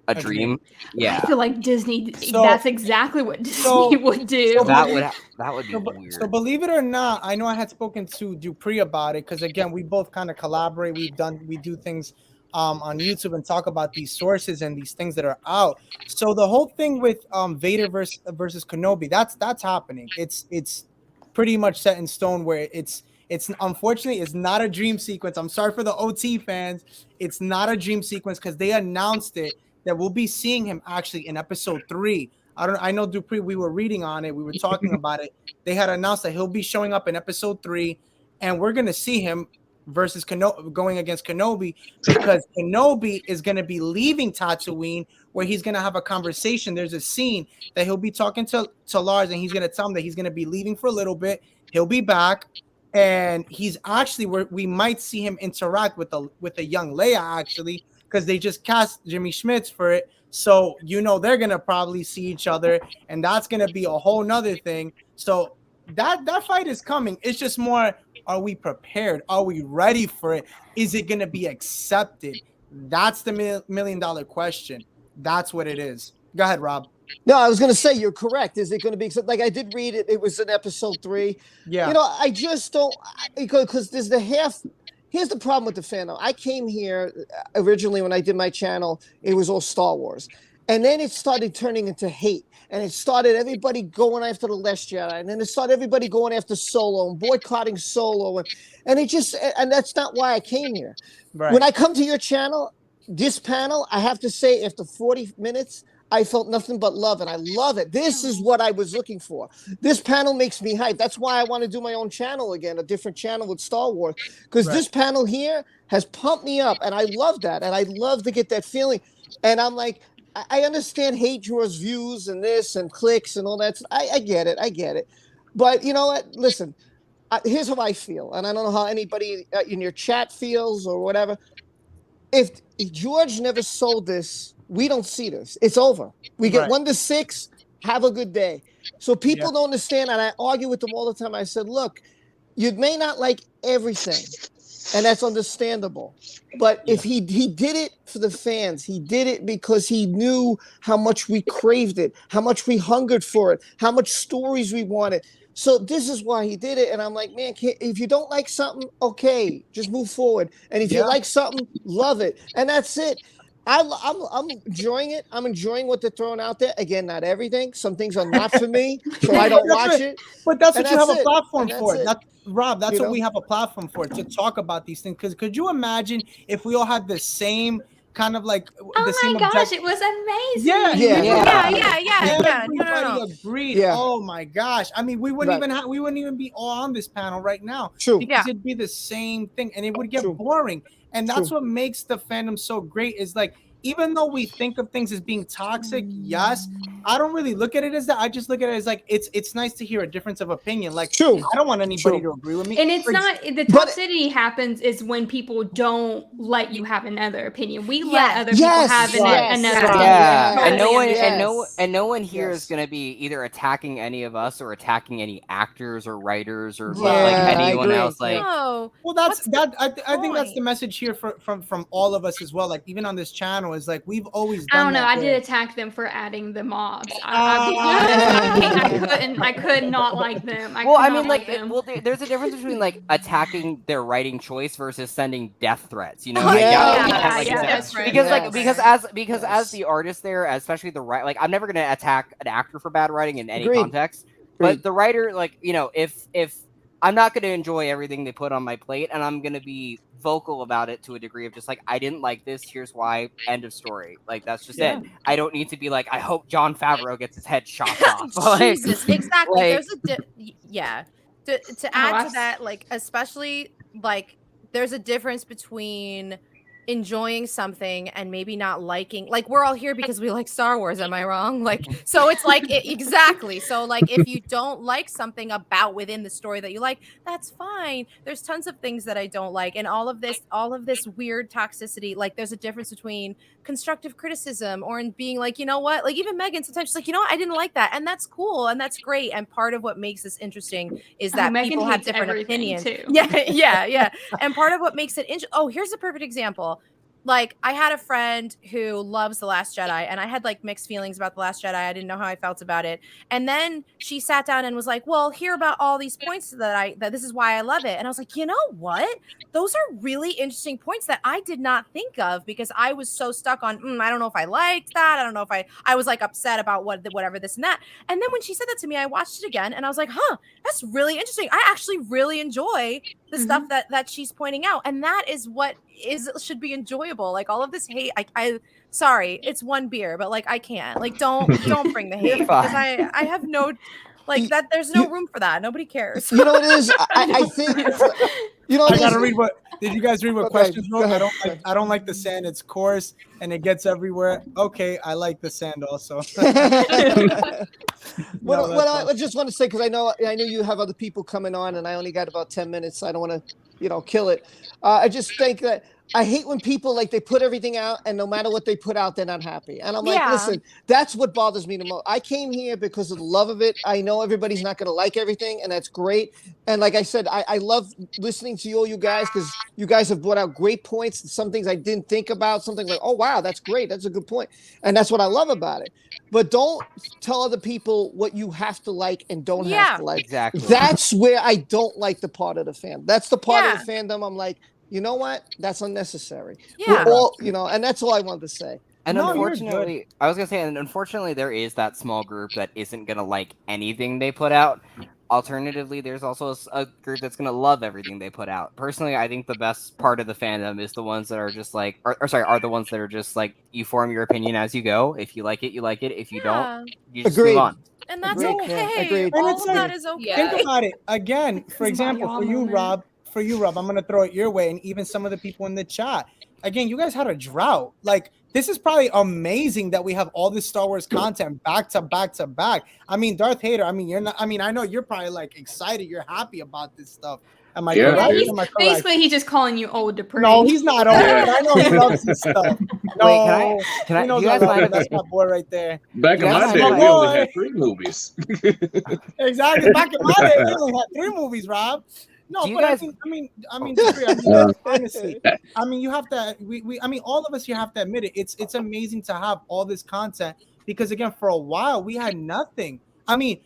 I: a dream. Yeah,
F: I feel like Disney. That's exactly what Disney would do.
I: That would be weird.
A: So believe it or not, I know I had spoken to Dupree about it, because again, we both kind of collaborate. We do things on YouTube and talk about these sources and these things that are out. So the whole thing with Vader versus Kenobi, that's happening. It's pretty much set in stone, where it's unfortunately it's not a dream sequence. I'm sorry for the OT fans. It's not a dream sequence, because they announced it that we'll be seeing him actually in episode 3. I know Dupree, we were reading on it, we were talking about it. They had announced that he'll be showing up in episode 3, and we're gonna see him versus going against Kenobi, because Kenobi is going to be leaving Tatooine, where he's going to have a conversation. There's a scene that he'll be talking to Lars, and he's going to tell him that he's going to be leaving for a little bit. He'll be back, and he's actually we might see him interact with a young Leia, actually, because they just cast Jimmy Schmitz for it. So they're going to probably see each other, and that's going to be a whole nother thing. So that fight is coming. It's just more, are we prepared? Are we ready for it? Is it going to be accepted? That's the $1 million question. That's what it is. Go ahead, Rob.
B: No, I was going to say you're correct. Is it going to be accepted? Like, I did read it. It was in episode 3.
A: Yeah.
B: I just don't, because there's here's the problem with the fandom. I came here originally when I did my channel. It was all Star Wars. And then it started turning into hate. And it started everybody going after The Last Jedi. And then it started everybody going after Solo and boycotting Solo. And that's not why I came here.
A: Right.
B: When I come to your channel, this panel, I have to say, after 40 minutes, I felt nothing but love. And I love it. This is what I was looking for. This panel makes me hype. That's why I want to do my own channel again, a different channel with Star Wars. Because this panel here has pumped me up. And I love that. And I love to get that feeling. And I'm like, I understand hate draws views and this and clicks and all that. I get it. But you know what? Listen, here's how I feel. And I don't know how anybody in your chat feels or whatever. If George never sold this, we don't see this. It's over. We get 1 to 6. Have a good day. So people don't understand. And I argue with them all the time. I said, look, you may not like everything. And that's understandable. But if he did it for the fans, he did it because he knew how much we craved it, how much we hungered for it, how much stories we wanted. So this is why he did it. And I'm like, man, if you don't like something, okay, just move forward. And if you like something, love it. And that's it. I'm enjoying it. I'm enjoying what they're throwing out there. Again, not everything. Some things are not for me, so I don't watch it.
A: But that's what you have a platform for. Rob, that's what we have a platform for, to talk about these things. Because could you imagine if we all had the same kind of like the same
F: gosh, it was amazing.
J: Yeah.
A: Everybody agreed.
B: Yeah.
A: Oh my gosh. I mean, we wouldn't even be all on this panel right now.
B: True.
A: Because it'd be the same thing, and it would get boring. And that's what makes the fandom so great, is like, even though we think of things as being toxic, yes, I don't really look at it as that. I just look at it as like, it's nice to hear a difference of opinion. Like, I don't want anybody to agree with me.
F: And it's not, the toxicity happens is when people don't let you have another opinion. We let other people have another opinion.
I: Yeah, and no one here is going to be either attacking any of us or attacking any actors or writers or like anyone else. Like,
A: well, I think that's the message here from all of us as well. Like, even on this channel, channel is like we've always
F: I
A: done
F: don't know.
A: that
F: I
A: where-
F: did attack them for adding the mobs. I could not like them.
I: Well, I mean,
F: like
I: like,
F: them.
I: there's a difference between like attacking their writing choice versus sending death threats. You know,
B: Oh,
I: like,
B: yeah,
J: that's right.
I: because as the artist there, especially the like, I'm never gonna attack an actor for bad writing in any
B: Agreed.
I: context. But the writer, like, you know, if I'm not gonna enjoy everything they put on my plate, and I'm gonna be vocal about it to a degree of just like, I didn't like this. Here's why. End of story. Like, that's just it. I don't need to be like, I hope Jon Favreau gets his head chopped off.
J: Jesus, exactly.
I: Like,
J: There's to add to that, like, especially like there's a difference between enjoying something and maybe not liking, like, we're all here because we like Star Wars, am I wrong? Like, so it's like exactly. So like if you don't like something about within the story that you like, that's fine. There's tons of things that I don't like, and all of this weird toxicity, like there's a difference between constructive criticism or in being like, you know what, like even Megan sometimes she's like, you know what, I didn't like that, and that's cool and that's great, and part of what makes this interesting is that people have different opinions
F: too.
J: yeah and part of what makes it here's a perfect example. Like, I had a friend who loves The Last Jedi, and I had like mixed feelings about The Last Jedi. I didn't know how I felt about it. And then she sat down and was like, well, hear about all these points that this is why I love it. And I was like, you know what? Those are really interesting points that I did not think of, because I was so stuck on, I don't know if I liked that. I don't know if I was like upset about whatever this and that. And then when she said that to me, I watched it again and I was like, that's really interesting. I actually really enjoy the stuff that she's pointing out. And that is what should be enjoyable. Like, all of this hate, I sorry, it's one beer, but like, I can't, like, don't bring the hate, because I have no, like, that there's no room for that. Nobody cares.
B: You know what it is? I think, you know,
A: I gotta read what. Did you guys read what questions
B: Go
A: wrote?
B: ahead.
A: I don't like the sand. It's coarse and it gets everywhere. Okay, I like the sand also.
B: I just want to say, because I know you have other people coming on, and I only got about 10 minutes. So I don't want to, kill it. I just think that I hate when people, like, they put everything out, and no matter what they put out, they're not happy. And I'm like, listen, that's what bothers me the most. I came here because of the love of it. I know everybody's not going to like everything, and that's great. And like I said, I love listening to all you guys, because you guys have brought out great points. Some things I didn't think about, something like, oh, wow, that's great. That's a good point. And that's what I love about it. But don't tell other people what you have to like and don't have to like.
I: Exactly.
B: That's where I don't like the part of the fandom. That's the part of the fandom I'm like, you know what? That's unnecessary.
J: Yeah.
B: We're all, and that's all I wanted to say.
I: And unfortunately, I was gonna say, and unfortunately, there is that small group that isn't gonna like anything they put out. Alternatively, there's also a group that's gonna love everything they put out. Personally, I think the best part of the fandom is the ones that are just like, are the ones that are just like, you form your opinion as you go. If you like it, you like it. If you don't, you just move on.
J: And that's
B: Agreed.
J: okay.
B: Agreed.
J: All
A: And
J: of
A: it's
J: that
A: like,
J: is okay.
A: think about it again. For example, for you, Rob, I'm gonna throw it your way, and even some of the people in the chat. Again, you guys had a drought. Like, this is probably amazing that we have all this Star Wars content back to back to back. I mean, Darth Vader. I mean, you're not. I mean, I know you're probably like excited. You're happy about this stuff. Am I correct?
F: Basically, he's just calling you old to pretty.
A: No, he's not old. I know he loves this stuff. No,
I: Wait, can I?
A: You
I: You guys mind if
A: that's my boy right there.
C: Back in my day, we only had 3 movies.
A: Exactly. Back in my day, we only had 3 movies, Rob. No, but
I: guys...
A: honestly, I mean, you have to. I mean, all of us here have to admit it. It's amazing to have all this content, because again, for a while we had nothing. I mean,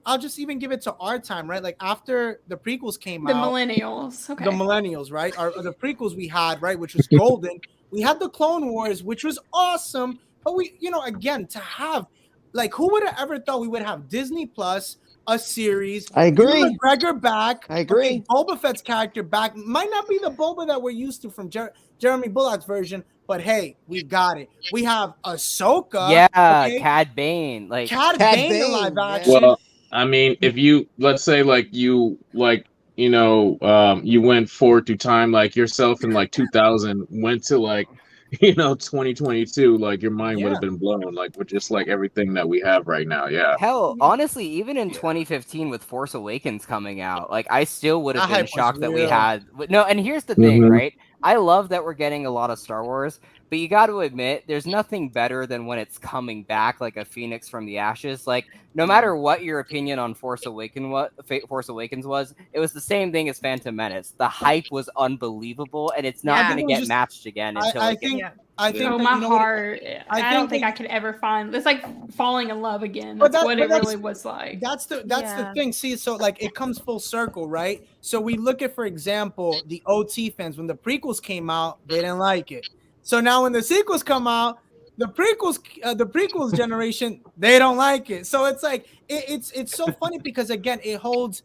A: I'll just even give it to our time, right? Like, after the prequels came out,
F: the millennials, okay,
A: the millennials, right? The prequels we had, right, which was golden. We had the Clone Wars, which was awesome. But we, again, to have, like, who would have ever thought we would have Disney Plus, a series?
B: I agree.
A: McGregor back.
B: I agree.
A: Okay, Boba Fett's character back. Might not be the Boba that we're used to from Jeremy Bullock's version, but hey, we got it. We have Ahsoka.
I: Yeah, okay? Cad Bane. Like,
A: Cad Bane in live action.
C: Well, I mean, if you, let's say, like, you went forward through time, like yourself in like 2000 went to like 2022, like your mind would have been blown, like, with just like everything that we have right now. Yeah.
I: Hell, honestly, even in 2015 with Force Awakens coming out, like, I still would have been shocked that we had. No, and here's the thing, right? I love that we're getting a lot of Star Wars, but you got to admit, there's nothing better than when it's coming back like a phoenix from the ashes. Like, no matter what your opinion on Force Awakens was, it was the same thing as Phantom Menace. The hype was unbelievable, and it's not going to get matched again until
A: I think
F: so
A: that,
F: my
A: you know
F: heart. I don't think
A: that-
F: I could ever find. It's like falling in love again.
A: But
F: That's what it
A: that's-
F: really was like.
A: That's the thing. See, so like it comes full circle, right? So we look at, for example, the OT fans. When the prequels came out, they didn't like it. So now when the sequels come out, the prequels generation, they don't like it. So it's like it's so funny because again, it holds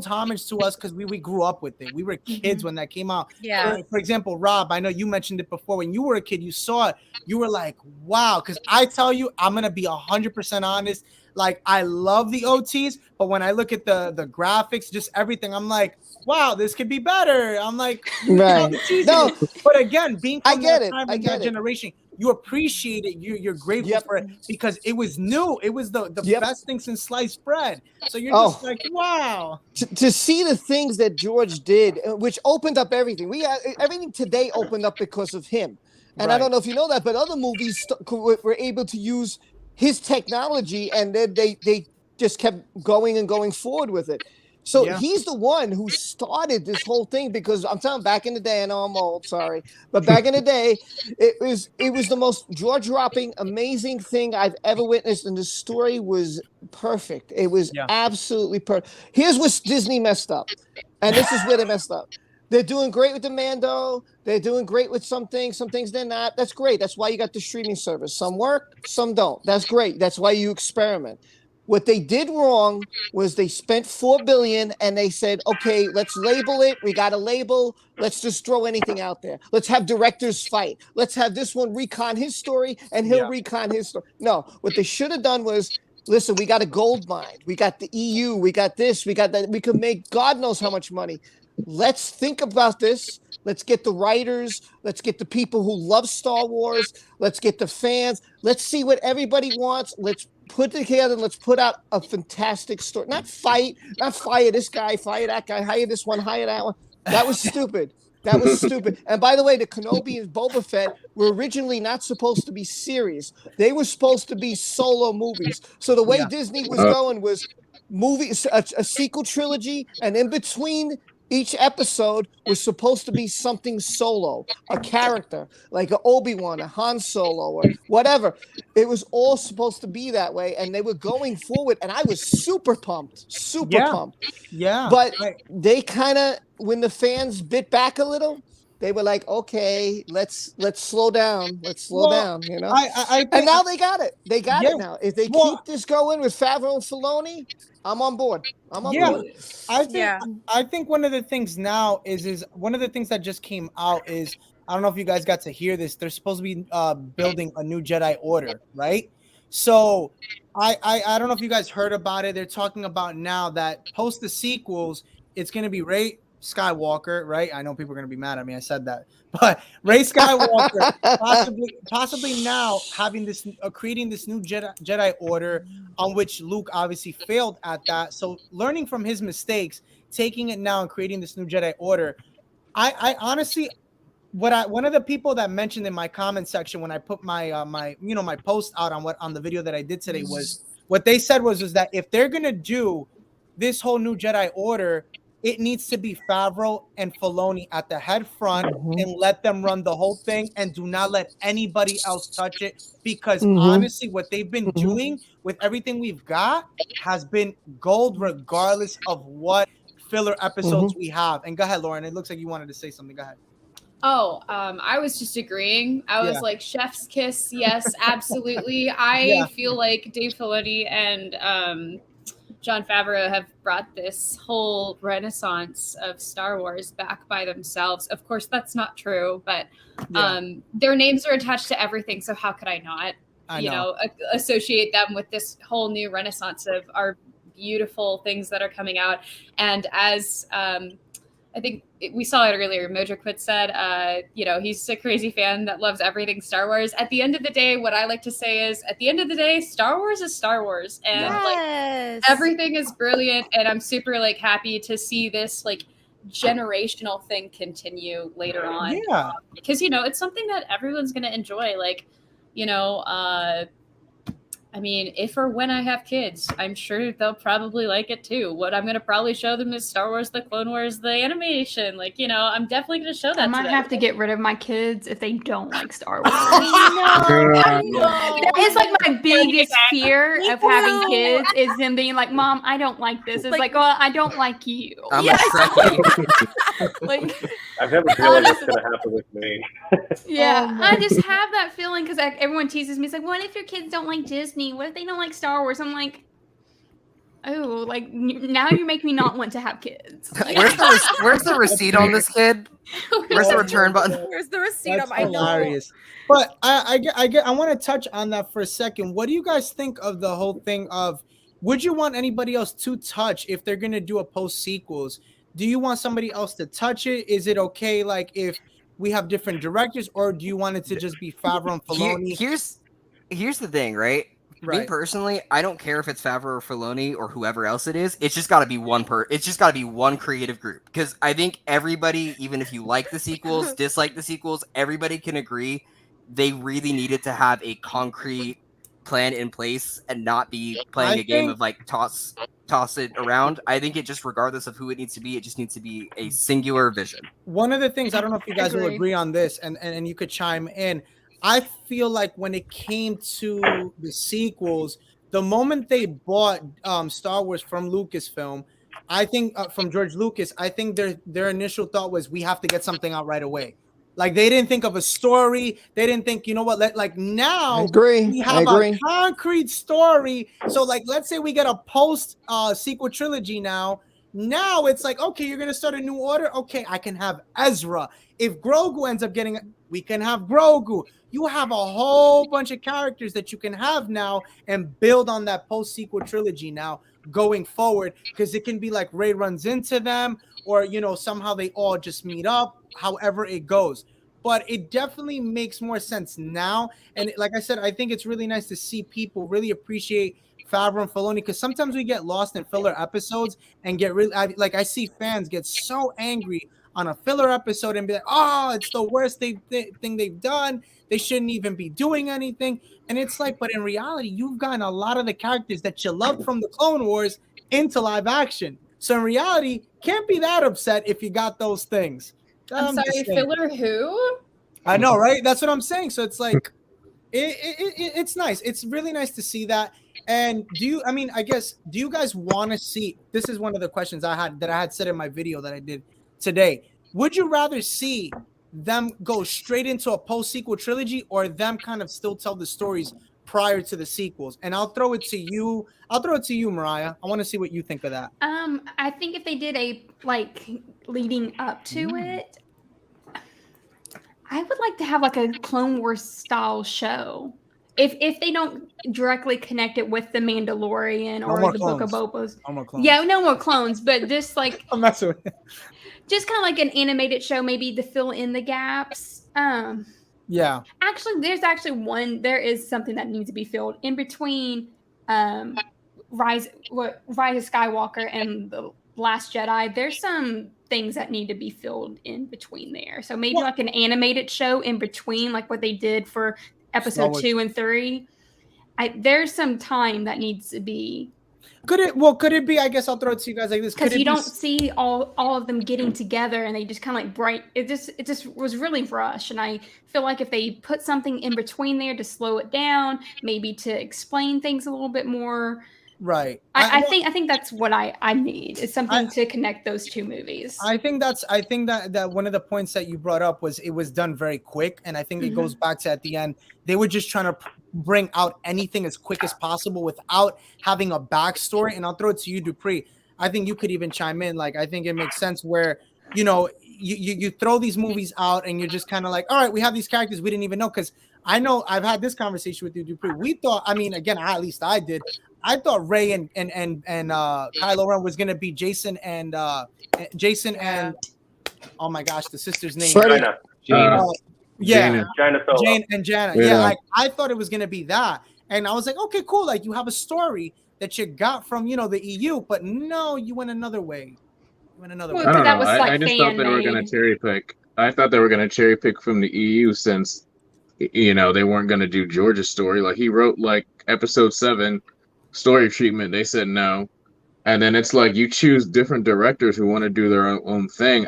A: homage to us because we grew up with it. We were kids when that came out.
J: Yeah.
A: For example, Rob, I know you mentioned it before. When you were a kid, you saw it. You were like, wow. Because I tell you, I'm going to be 100% honest. Like, I love the OTs. But when I look at the graphics, just everything, I'm like, wow, this could be better. I'm like,
B: right. No.
A: But again, being from
B: I get
A: that
B: it.
A: time
B: I
A: and
B: get
A: that
B: it.
A: generation, you appreciate it. You're grateful for it because it was new. It was the best thing since sliced bread. So you're just like, wow.
B: To see the things that George did, which opened up everything. Everything today opened up because of him. And I don't know if you know that, but other movies were able to use his technology, and then they just kept going and going forward with it. So he's the one who started this whole thing, because I'm telling you, back in the day, I know I'm old, sorry, but back in the day, it was the most jaw-dropping, amazing thing I've ever witnessed, and the story was perfect. It was absolutely perfect. Here's what Disney messed up, and this is where they messed up. They're doing great with the Mando. They're doing great with some things they're not. That's great. That's why you got the streaming service. Some work, some don't. That's great. That's why you experiment. What they did wrong was they spent $4 billion and they said, okay, let's label it. We got a label. Let's just throw anything out there. Let's have directors fight. Let's have this one recon his story and he'll recon his story. No, what they should have done was, listen, we got a gold mine. We got the EU. We got this. We got that. We could make God knows how much money. Let's think about this. Let's get the writers. Let's get the people who love Star Wars. Let's get the fans. Let's see what everybody wants. Let's put it together and let's put out a fantastic story. Not fire this guy, fire that guy, hire this one, hire that one. That was stupid. That was stupid. And by the way, the Kenobi and Boba Fett were originally not supposed to be series. They were supposed to be solo movies. So the way Disney was going was movies, a sequel trilogy, and in between each episode was supposed to be something solo, a character like an Obi-Wan, a Han Solo, or whatever. It was all supposed to be that way, and they were going forward, and I was super pumped.
A: Yeah.
B: But they kind of, when the fans bit back a little, they were like, okay, let's slow down. Let's slow down, you know? And now they got it. They got it now. If they keep this going with Favreau and Filoni, I'm on board. I'm on board.
A: I think one of the things now is one of the things that just came out is, I don't know if you guys got to hear this. They're supposed to be building a new Jedi Order, right? So I don't know if you guys heard about it. They're talking about now that post the sequels, it's going to be Rey Skywalker, right? I know people are going to be mad at me. I said that, but Rey Skywalker possibly now having this creating this new Jedi Order, on which Luke obviously failed at that. So learning from his mistakes, taking it now and creating this new Jedi Order. I honestly, one of the people that mentioned in my comment section when I put my my post out on the video that I did today, was what they said was that if they're gonna do this whole new Jedi Order, it needs to be Favreau and Filoni at the head front and let them run the whole thing, and do not let anybody else touch it, because honestly, what they've been doing with everything we've got has been gold, regardless of what filler episodes we have. And go ahead, Lauren. It looks like you wanted to say something. Go ahead.
D: Oh, I was just agreeing. I was like, chef's kiss. Yes, absolutely. I feel like Dave Filoni and Jon Favreau have brought this whole renaissance of Star Wars back by themselves. Of course, that's not true, but their names are attached to everything. So how could I not, associate them with this whole new renaissance of our beautiful things that are coming out? And as I think we saw it earlier, Mojo Quit said, he's a crazy fan that loves everything Star Wars. At the end of the day, what I like to say is, at the end of the day, Star Wars is Star Wars. And like everything is brilliant. And I'm super happy to see this generational thing continue later on.
A: Yeah.
D: Because, it's something that everyone's going to enjoy. I mean, if or when I have kids, I'm sure they'll probably like it too. What I'm going to probably show them is Star Wars, the Clone Wars, the animation. Like, you know, I'm definitely going to show that
F: I
D: to
F: might
D: them.
F: have to get rid of my kids if they don't like Star Wars.
D: That
F: is like my biggest fear of having kids is them being like, Mom, I don't like this. It's like, well, I don't like you.
I: I'm a Trekkie.
F: Like,
H: I've never feeling that's gonna happen with me.
F: yeah, I just have that feeling because everyone teases me. It's like, what if your kids don't like Disney? What if they don't like Star Wars? I'm like, oh, like now you make me not want to have kids.
I: Where's the receipt on this kid? Where's the return button?
J: Where's the receipt
A: That's
J: on my
A: hilarious. But I want to touch on that for a second. What do you guys think of the whole thing of? Would you want anybody else to touch if they're gonna do a post sequels? Do you want somebody else to touch it? Is it okay, like if we have different directors, or do you want it to just be Favreau and Filoni?
I: Here's the thing, right? Me personally, I don't care if it's Favreau or Filoni or whoever else it is. It's just got to be It's just got to be one creative group, because I think everybody, even if you like the sequels, dislike the sequels, everybody can agree they really needed to have a concrete plan in place and not be playing a game of like toss it around. I think it just, regardless of who it needs to be, it just needs to be a singular vision.
A: One of the things, I don't know if you guys will agree on this, and you could chime in. I feel like when it came to the sequels, the moment they bought Star Wars from Lucasfilm, I think from George Lucas, I think their initial thought was, we have to get something out right away. Like, they didn't think of a story. They didn't think, you know what, like now we have a concrete story. So like, let's say we get a post sequel trilogy now. Now it's like, okay, you're going to start a new order. Okay, I can have Ezra. If Grogu ends up getting, we can have Grogu. You have a whole bunch of characters that you can have now and build on that post sequel trilogy now going forward, because it can be like Rey runs into them, or, you know, somehow they all just meet up, however it goes. But it definitely makes more sense now. And like I said, I think it's really nice to see people really appreciate Favreau and Filoni, because sometimes we get lost in filler episodes and get really, like, I see fans get so angry on a filler episode and be like, oh, it's the worst thing they've done. They shouldn't even be doing anything. And it's like, but in reality, you've gotten a lot of the characters that you loved from the Clone Wars into live action. So in reality, can't be that upset if you got those things.
D: I'm sorry, filler who?
A: I know, right? That's what I'm saying. So it's like, it's nice. It's really nice to see that. And do you guys want to see, this is one of the questions I had said in my video that I did today. Would you rather see them go straight into a post-sequel trilogy, or them kind of still tell the stories prior to the sequels? And I'll throw it to you, Mariah. I want to see what you think of that.
F: I think if they did a, like, leading up to it, I would like to have like a Clone Wars style show. If they don't directly connect it with the Mandalorian or the Book of Boba's. Yeah, no more clones, but just like
A: I'm messing with it.
F: Just kind of like an animated show, maybe to fill in the gaps.
A: Yeah.
F: Actually, there is something that needs to be filled in between Rise of Skywalker and The Last Jedi. There's some things that need to be filled in between there. So maybe like an animated show in between, like what they did for episode 2 and 3. There's some time that needs to be.
A: Could it be? I guess I'll throw it to you guys like this,
F: because you don't see all of them getting together, and they just kind of like it just was really rushed. And I feel like if they put something in between there to slow it down, maybe to explain things a little bit more.
A: Right.
F: I think that's what I need, is something to connect those two movies.
A: I think that one of the points that you brought up was it was done very quick, and I think it goes back to at the end they were just trying to bring out anything as quick as possible without having a backstory. And I'll throw it to you, Dupree. I think you could even chime in. Like, I think it makes sense where, you know, you throw these movies out and you're just kind of like, all right, we have these characters we didn't even know. Because I know I've had this conversation with you, Dupree. We thought, I mean, again, at least I did. I thought Rey and Kylo Ren was gonna be Jason and oh my gosh, the sister's name.
H: Jaina.
A: Yeah,
H: Jane
A: and Jana. Yeah, like I thought it was gonna be that, and I was like, okay, cool. Like, you have a story that you got from, you know, the EU, but no, you went another way.
C: I don't know. I just thought they were gonna cherry pick. I thought they were gonna cherry pick from the EU, since you know, they weren't going to do George's story. Like he wrote like episode 7 story treatment. They said no. And then it's like you choose different directors who want to do their own thing.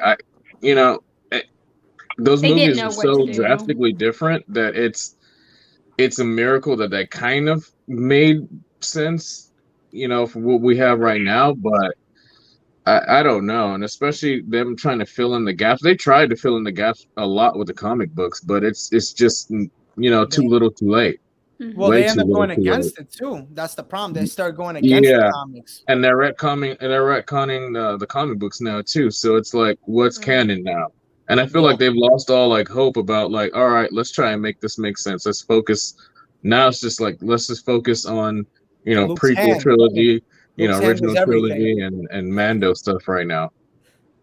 C: Those movies are so drastically different that it's a miracle that they kind of made sense, you know, for what we have right now. But I don't know, and especially them trying to fill in the gaps. They tried to fill in the gaps a lot with the comic books, but it's just, you know, too little, too late.
A: Well, they end up going against it too. That's the problem. They start going against the comics,
C: and they're retconning the comic books now too. So it's like, what's canon now? And I feel like they've lost all like hope about like, all right, let's try and make this make sense. Let's focus. Now it's just like, let's just focus on, you know, Luke's prequel trilogy, you know, original trilogy and Mando stuff right now.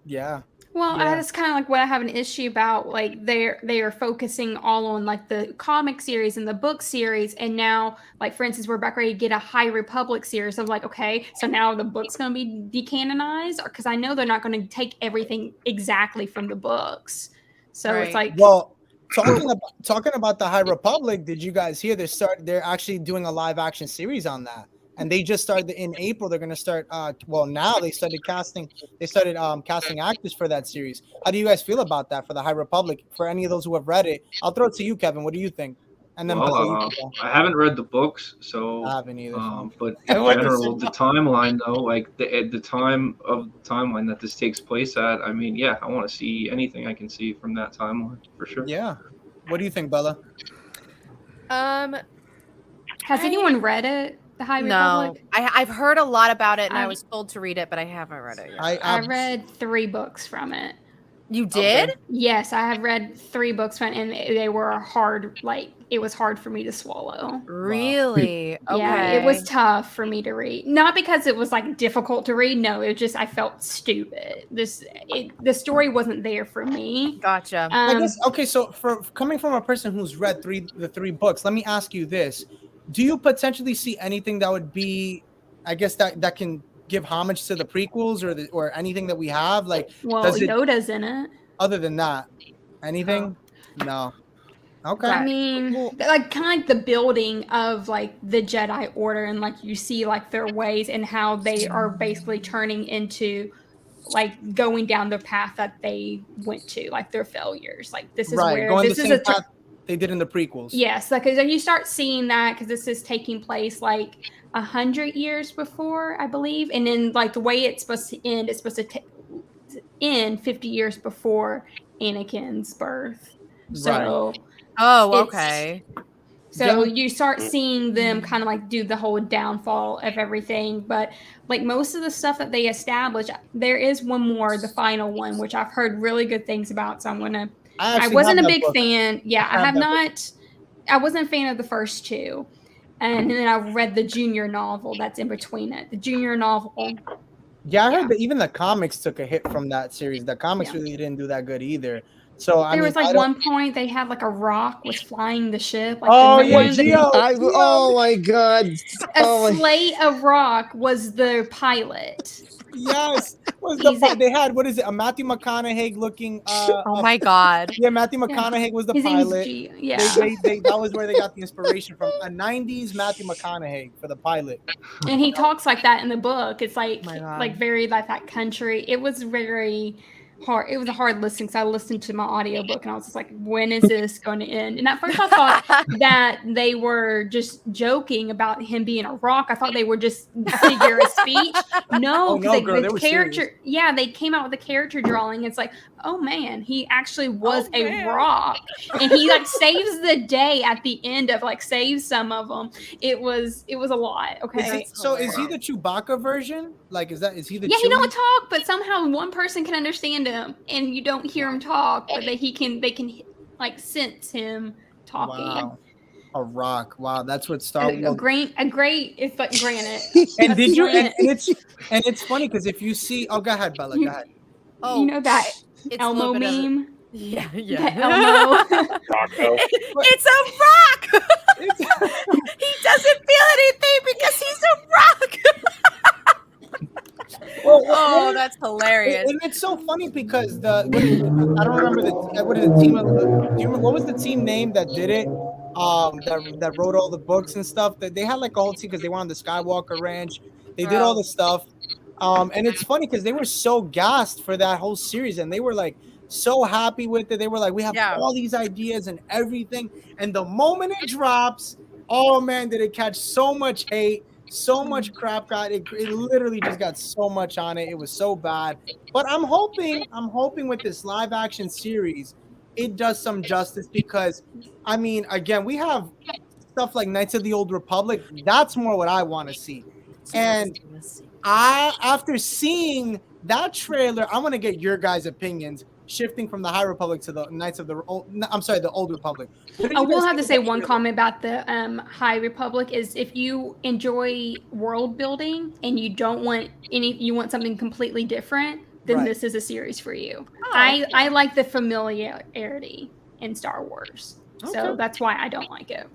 A: Yeah.
F: Well, that's kind of like what I have an issue about. Like they are focusing all on like the comic series and the book series, and now, like for instance, we're about ready to get a High Republic series. I'm like, okay, so now the book's going to be decanonized, because I know they're not going to take everything exactly from the books. So it's like,
A: well, talking about the High Republic, did you guys hear they're actually doing a live action series on that? And they just started in April. They're going to start. Now they started casting. They started casting actors for that series. How do you guys feel about that for the High Republic? For any of those who have read it, I'll throw it to you, Kevin. What do you think? And then
K: I haven't read the books, so
A: I haven't either.
K: But in general, the timeline though, like the time of the timeline that this takes place at, I mean, yeah, I want to see anything I can see from that timeline for sure.
A: Yeah. What do you think, Bella?
F: Has anyone read it? The High Republic?
J: I've heard a lot about it, and I was told to read it, but I haven't read it yet.
F: I read 3 books from it.
J: You did?
F: Okay. Yes, I have read 3 books from it, and they were hard. Like it was hard for me to swallow.
J: Really?
F: Okay. Yeah, it was tough for me to read. Not because it was like difficult to read. No, it just I felt stupid. The story wasn't there for me.
J: Gotcha.
A: I guess, okay, so for coming from a person who's read the 3 books, let me ask you this. Do you potentially see anything that would be, I guess, that can give homage to the prequels or anything that we have? Like,
F: Yoda's in it.
A: Other than that, anything? No. Okay.
F: I mean, like kind of like the building of like the Jedi Order, and like you see like their ways and how they are basically turning into like going down the path that they went to, like their failures. Like this is where
A: going
F: this
A: the
F: is
A: same path they did in the prequels.
F: Yes, like because you start seeing that because this is taking place like 100 years before, I believe, and then like the way it's supposed to end, it's supposed to end 50 years before Anakin's birth. So,
J: okay.
F: So you start seeing them kind of like do the whole downfall of everything, but like most of the stuff that they establish, there is one more, the final one, which I've heard really good things about. So I'm gonna. I wasn't a big fan. Yeah, I wasn't a fan of the first 2. And then I read the junior novel that's in between it. The junior novel.
A: Yeah, I heard that even the comics took a hit from that series. The comics really didn't do that good either. So
F: there was like one point they had like a rock was flying the ship. Like
B: oh my god!
F: A slate of rock was the pilot.
A: Yes, they had what is it? A Matthew McConaughey looking.
J: Oh my god!
A: Yeah, Matthew McConaughey was the pilot.
F: Yeah,
A: that was where they got the inspiration from. A '90s Matthew McConaughey for the pilot.
F: And he talks like that in the book. It's like very like that country. It was very hard. It was a hard listen because I listened to my audiobook and I was just like, when is this going to end? And at first I thought that they were just joking about him being a rock. I thought they were just a figure of speech. No, the character, serious. They came out with a character drawing. It's like, oh man, he actually was a rock. And he like saves the day at the end of like saves some of them. It was a lot. Okay.
A: Is he the Chewbacca version? Like, is he the
F: he don't talk, but somehow one person can understand him and you don't hear him talk, but they can like sense him talking.
A: Wow. A rock. Wow, that's what Star Wars.
F: A great. It's like granite.
A: And did you? And it's funny because if you see, go ahead, Bella. Go ahead.
F: Oh, you know that Elmo meme.
J: Yeah.
F: Elmo.
J: It's a rock. He doesn't feel anything because he's a rock.
A: Well,
J: that's hilarious.
A: And it's so funny because I don't remember what is the team? Do you remember what was the team name that did it? that wrote all the books and stuff. That they had like a whole team because they were on the Skywalker Ranch. They did all the stuff. And it's funny because they were so gassed for that whole series, and they were like so happy with it. They were like, we have all these ideas and everything. And the moment it drops, oh man, did it catch so much hate, so much crap got it. It literally just got so much on it. It was so bad. But I'm hoping with this live action series, it does some justice because, I mean, again, we have stuff like Knights of the Old Republic. That's more what I want to see. And after seeing that trailer, I want to get your guys' opinions. Shifting from the High Republic to the Knights of the Old Republic.
F: I will have to say one comment about the High Republic is if you enjoy world building and you don't want you want something completely different, then this is a series for you. I like the familiarity in Star Wars, so that's why I don't like it.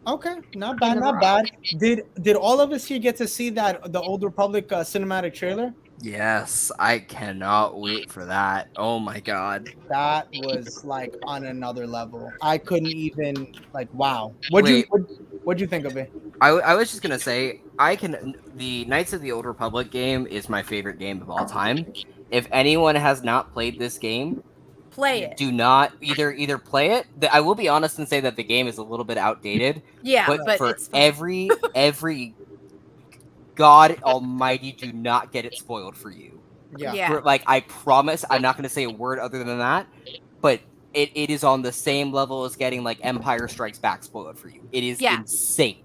A: Okay, not bad, not bad. Did all of us here get to see the Old Republic cinematic trailer?
I: Yes, I cannot wait for that. Oh my god.
A: That was like on another level. I couldn't even wow. What'd you think of it?
I: I was just gonna say the Knights of the Old Republic game is my favorite game of all time. If anyone has not played this game,
J: play it.
I: Do not either play it. I will be honest and say that the game is a little bit outdated.
J: Yeah, but
I: for
J: it's
I: every God Almighty, do not get it spoiled for you.
J: Yeah.
I: I promise, I'm not going to say a word other than that. But it is on the same level as getting Empire Strikes Back spoiled for you. It is insane.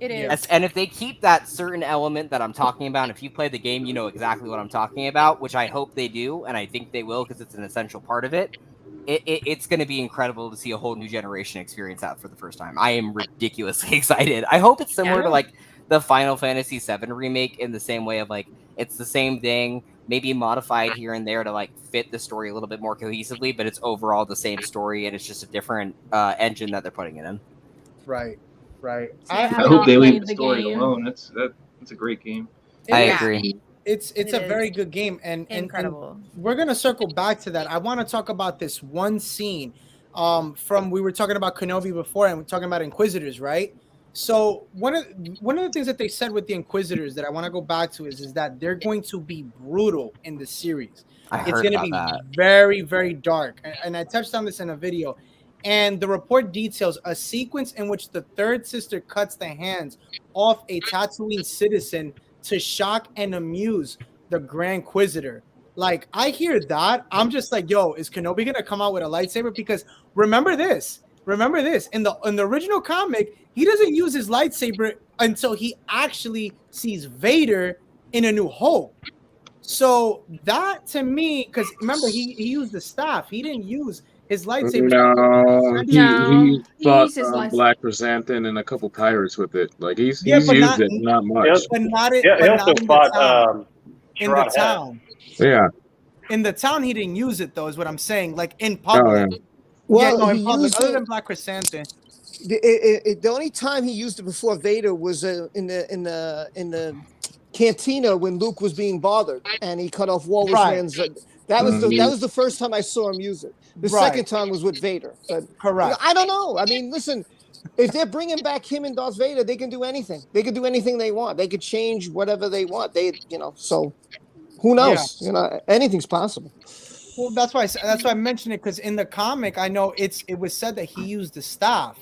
J: It is.
I: And if they keep that certain element that I'm talking about, if you play the game, you know exactly what I'm talking about, which I hope they do, and I think they will because it's an essential part of it. It's going to be incredible to see a whole new generation experience that for the first time. I am ridiculously excited. I hope it's similar to the Final Fantasy VII remake in the same way of it's the same thing, maybe modified here and there to fit the story a little bit more cohesively, but it's overall the same story and it's just a different engine that they're putting it in.
A: Right.
K: I hope they leave the story alone. That's a great game.
I: I agree.
A: It's a very good game and incredible. And we're gonna circle back to that. I want to talk about this one scene. We were talking about Kenobi before, and we're talking about Inquisitors, right? So one of the things that they said with the Inquisitors that I want to go back to is that they're going to be brutal in the series. It's going to be very, very dark, and I touched on this in a video. And the report details a sequence in which the third sister cuts the hands off a Tatooine citizen to shock and amuse the Grand Inquisitor. I hear that, I'm just like, yo, is Kenobi gonna come out with a lightsaber? Because remember this. In the original comic, he doesn't use his lightsaber until he actually sees Vader in A New Hope. So that to me, because remember he used the staff, he didn't use his lightsaber.
C: He fought Black Chrysanthemum and a couple pirates with it. He's used it, not much.
H: He also fought
A: in the town.
C: Yeah.
A: In the town, he didn't use it though. Is what I'm saying. In public.
C: Oh, yeah.
B: Well,
A: in public, other than Black Chrysanthemum.
B: The only time he used it before Vader was in the cantina when Luke was being bothered and he cut off Walrusman's. That was the first time I saw him use it. The second time was with Vader. But,
A: correct.
B: I don't know. I mean, listen, if they're bringing back him and Darth Vader, they can do anything. They can do anything they want. They could change whatever they want. So who knows? Yeah. Anything's possible.
A: Well, that's why I mentioned it, because in the comic, I know it was said that he used the staff.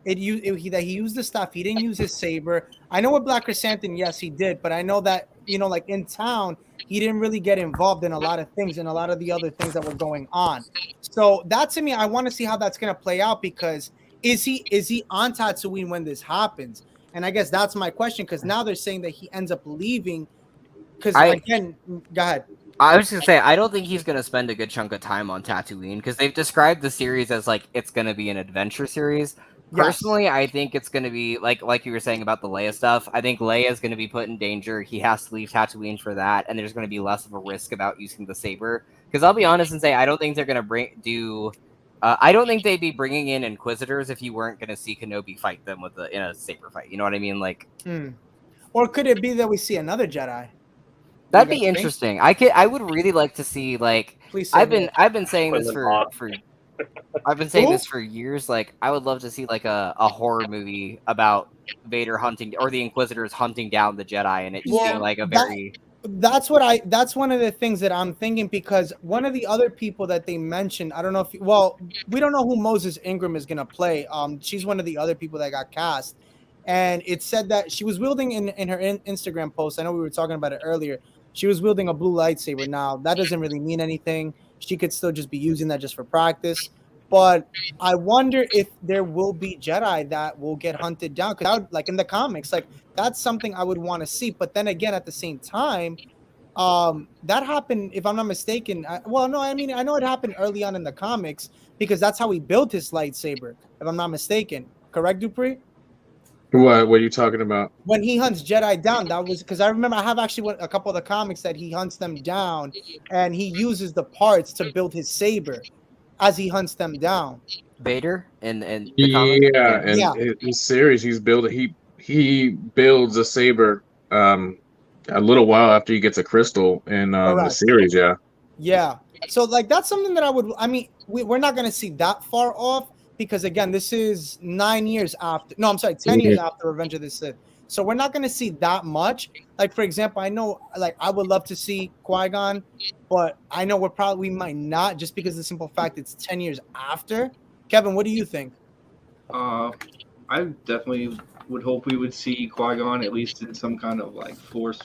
A: That he used the staff. He didn't use his saber. I know with Black Chrysanthemum, yes, he did. But I know that in town, he didn't really get involved in a lot of things and a lot of the other things that were going on. So that to me, I want to see how that's going to play out, because is he on Tatooine when this happens? And I guess that's my question, because now they're saying that he ends up leaving. Because again, go ahead.
I: I was going to say, I don't think he's going to spend a good chunk of time on Tatooine, because they've described the series as it's going to be an adventure series. Personally, I think it's going to be like you were saying about the Leia stuff. I think Leia is going to be put in danger. He has to leave Tatooine for that, and there's going to be less of a risk about using the saber. Because I'll be honest and say, I don't think they're going to I don't think they'd be bringing in Inquisitors if you weren't going to see Kenobi fight them in a saber fight. You know what I mean?
A: Or could it be that we see another Jedi?
I: That'd be interesting. I would really like to see I've been saying this for I've been saying this for years. Like, I would love to see like a horror movie about Vader hunting or the Inquisitors hunting down the Jedi, and it just being like a very.
A: That's one of the things that I'm thinking, because one of the other people that they mentioned, I don't know if we don't know who Moses Ingram is gonna play. She's one of the other people that got cast, and it said that she was wielding in her Instagram post. I know we were talking about it earlier. She was wielding a blue lightsaber. Now that doesn't really mean anything. She could still just be using that just for practice. But I wonder if there will be Jedi that will get hunted down, because like in the comics, like that's something I would want to see. But then again, at the same time, that happened, if I'm not mistaken. I know it happened early on in the comics, because that's how he built his lightsaber, if I'm not mistaken. Correct, Dupree?
C: What are you talking about?
A: When he hunts Jedi down, that was because I remember I have actually a couple of the comics that he hunts them down, and he uses the parts to build his saber as he hunts them down.
I: Vader and
C: his series, he builds a saber a little while after he gets a crystal in the series.
A: Yeah. So like that's something that we're not going to see that far off, because again, this is 10 years after Revenge of the Sith. So we're not going to see that much. Like, for example, I know, like, I would love to see Qui-Gon, but I know we might not, just because of the simple fact it's 10 years after. Kevin, what do you think?
K: I definitely would hope we would see Qui-Gon at least in some kind of like force,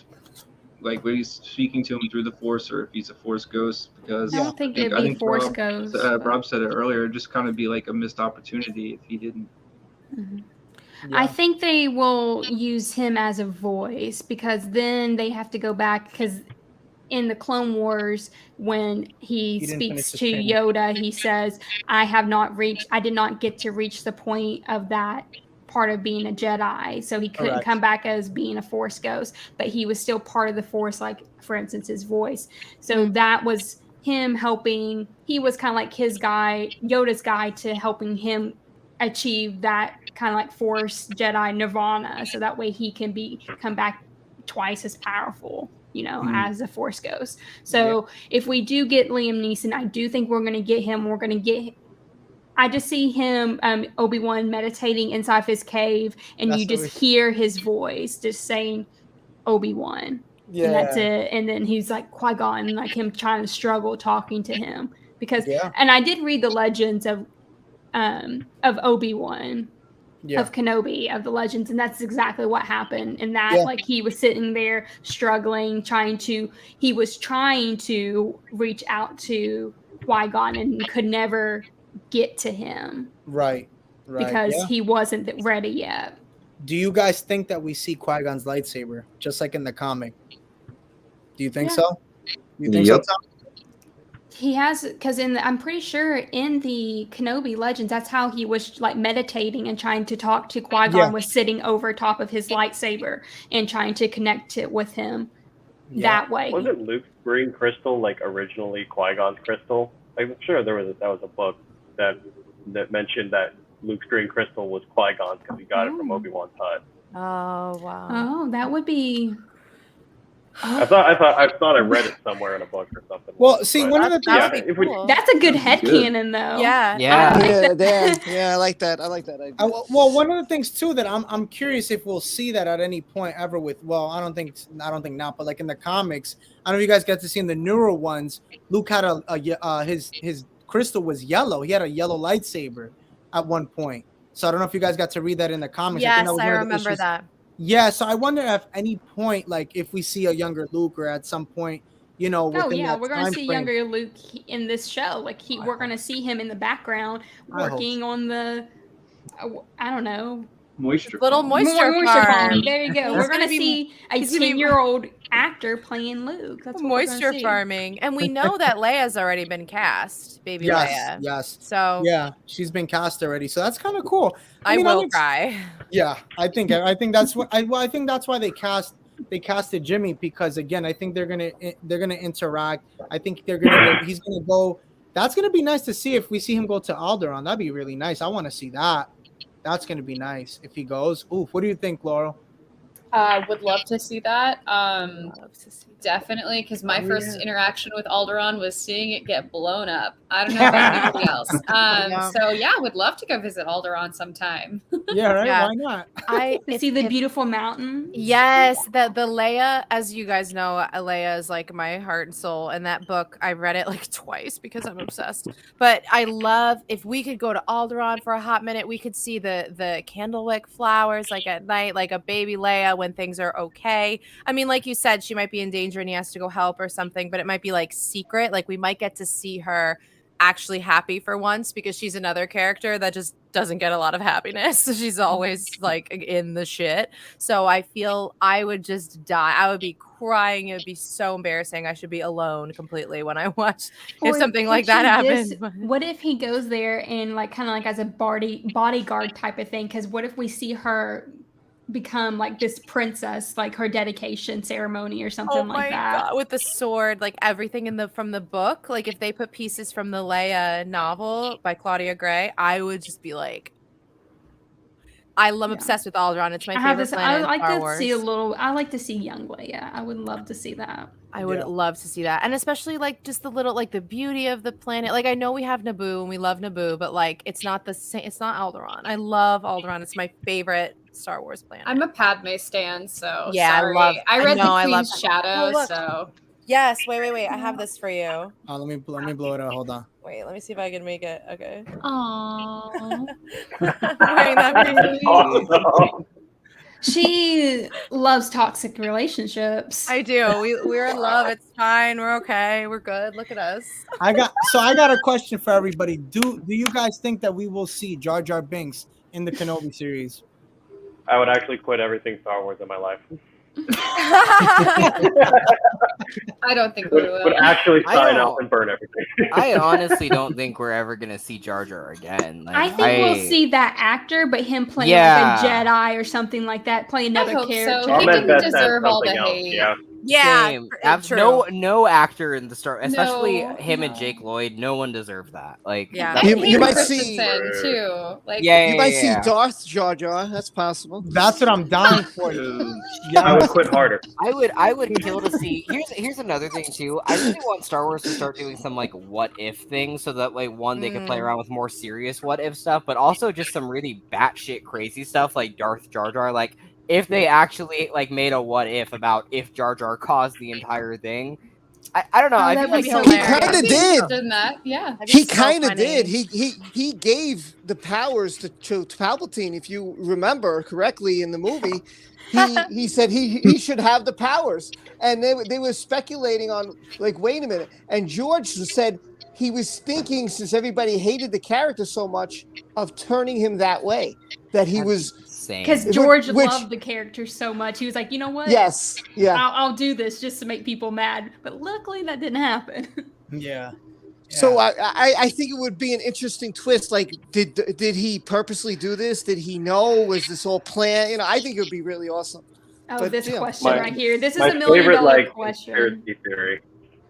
K: like when he's speaking to him through the force, or if he's a force ghost. Because
F: I don't think it'd be force ghost.
K: Rob said it earlier, it'd just kind of be like a missed opportunity if he didn't.
F: Mm-hmm. Yeah. I think they will use him as a voice, because then they have to go back, because in the Clone Wars, when he speaks to Yoda, he says, I did not get to reach the point of that part of being a Jedi. So he couldn't come back as being a Force ghost, but he was still part of the Force, like, for instance, his voice. So that was him helping. He was kind of like his guy, Yoda's guy, to helping him achieve that kind of like Force Jedi nirvana, so that way he can come back twice as powerful, as a Force ghost. So if we do get Liam Neeson, I do think we're going to get him. I just see him, Obi-Wan, meditating inside his cave, and you just hear his voice just saying Obi-Wan. Yeah. And that's it. And then he's like Qui-Gon, and like him trying to struggle talking to him, and I did read the legends of Obi-Wan, of Kenobi, of the legends, and that's exactly what happened. And that like he was sitting there struggling, he was trying to reach out to Qui-Gon and could never get to him, right because he wasn't ready yet.
A: Do you guys think that we see Qui-Gon's lightsaber just like in the comic? Do you think so? You think so, Tom?
F: He has, because I'm pretty sure in the Kenobi legends, that's how he was like meditating and trying to talk to Qui-Gon, was sitting over top of his lightsaber and trying to connect it with him that way.
H: Wasn't Luke's green crystal like originally Qui-Gon's crystal? I'm sure that was a book that mentioned that Luke's green crystal was Qui-Gon's because he got it from Obi-Wan's hut.
J: Oh wow!
F: Oh, that would be.
H: I thought I read it somewhere in a book or something.
A: Well, see, one of the things
F: that's a good headcanon, though.
B: Yeah, I like that. Idea.
A: Well, one of the things too that I'm curious if we'll see that at any point ever with. Well, I don't think now, but like in the comics, I don't know if you guys get to see in the newer ones. Luke had his crystal was yellow. He had a yellow lightsaber at one point. So I don't know if you guys got to read that in the comics.
J: Yes, I remember that.
A: Yeah, so I wonder at any point, like if we see a younger Luke, or at some point,
F: we're going to see younger Luke in this show. Like we're going to see him in the background working on the, I don't know,
K: moisture
F: farm. There you go. We're going to see a 10-year-old actor playing Luke. That's what
J: moisture farming, and we know that Leia's already been cast, baby Leia.
A: Yes.
J: So
A: she's been cast already. So that's kind of cool.
J: I will cry.
A: Yeah, I think that's what I think that's why they casted Jimmy, because again, I think they're gonna interact. I think he's gonna go. That's gonna be nice to see if we see him go to Alderaan. That'd be really nice. I want to see that. That's gonna be nice if he goes. Ooh, what do you think, Laurel?
D: Would love to see that. Definitely, because my first interaction with Alderaan was seeing it get blown up. I don't know about anybody else. So yeah, would love to go visit Alderaan sometime.
A: Yeah, right. Why not?
F: To see the beautiful mountain.
J: Yes, the Leia, as you guys know, Leia is like my heart and soul. And that book, I read it like twice because I'm obsessed. But I love if we could go to Alderaan for a hot minute, we could see the candlewick flowers like at night, like a baby Leia when things are okay. I mean, like you said, she might be in danger and he has to go help or something, but it might be like secret. Like we might get to see her actually happy for once, because she's another character that just doesn't get a lot of happiness. She's always like in the shit. So I feel I would just die. I would be crying. It would be so embarrassing. I should be alone completely when I watch if something like that happens.
F: What if he goes there and like kind of like as a bodyguard type of thing? Because what if we see her become like this princess, like her dedication ceremony or something like that?
J: God, with the sword, like everything from the book. Like if they put pieces from the Leia novel by Claudia Gray, I would just be like, I'm obsessed with Alderaan. It's my favorite planet.
F: I like to see I like to see young Leia. I would love to see that.
J: I would love to see that. And especially like just the little, like the beauty of the planet. Like I know we have Naboo and we love Naboo, but like it's not the same. It's not Alderaan. I love Alderaan. It's my favorite Star Wars planet.
D: I'm a Padme stan, so
J: yeah,
D: sorry. I read The Queen's Shadow,
J: oh,
D: so
J: yes. Wait. I have this for you.
A: Oh, let me blow it out. Hold on.
J: Wait, let me see if I can make it. Okay.
D: Aww.
F: She loves toxic relationships.
J: I do. We're in love. It's fine. We're okay. We're good. Look at us.
A: I got a question for everybody. Do you guys think that we will see Jar Jar Binks in the Kenobi series?
H: I would actually quit everything Star Wars in my life.
D: I don't think we will.
H: Would actually sign up and burn everything.
I: I honestly don't think we're ever gonna see Jar Jar again. Like,
F: I think we'll see that actor, but him playing like a Jedi or something like that, play another character.
D: So. He didn't deserve all the hate.
J: Yeah,
I: no actor in the Star, especially him and Jake Lloyd. No one deserved that. Like,
B: you might see
D: too. Like,
B: you might see Darth Jar Jar. That's possible.
A: That's what I'm dying for.
H: I would quit harder.
I: I would kill to see. Here's another thing too. I really want Star Wars to start doing some like what if things, so that way they can play around with more serious what if stuff, but also just some really batshit crazy stuff like Darth Jar Jar. Like, if they actually like made a what if about if Jar Jar caused the entire thing. I don't know. I feel like
B: he kind of did.
D: Done that, yeah.
B: He kind of did. He gave the powers to Palpatine, if you remember correctly in the movie. He said he should have the powers, and they were speculating on like, wait a minute. And George said he was thinking, since everybody hated the character so much, of turning him that way, that he was.
F: Because George loved the character so much. He was like, you know what?
B: Yes. Yeah.
F: I'll do this just to make people mad. But luckily that didn't happen.
A: Yeah.
B: So I think it would be an interesting twist. Like, did he purposely do this? Did he know? Was this all planned? You know, I think it would be really awesome.
F: Oh,
B: but,
F: this question right here. This is
H: my
F: $1 million
H: favorite,
F: question.
H: Conspiracy theory.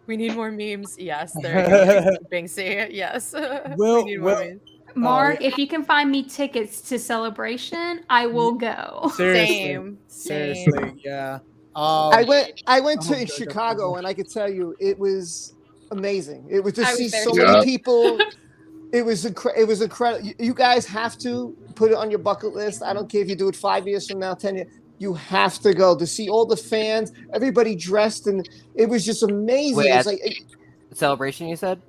J: We need more memes. Yes, there you go. Binksy. Yes. We need more memes.
F: Mark, if you can find me tickets to Celebration, I will go.
A: Seriously, yeah.
B: I went to Chicago, and I could tell you it was amazing. It was to see so many people. It was incredible. You guys have to put it on your bucket list. I don't care if you do it 5 years from now, 10 years. You have to go to see all the fans, everybody dressed, and it was just amazing.
I: Wait,
B: it's like
I: Celebration, you said?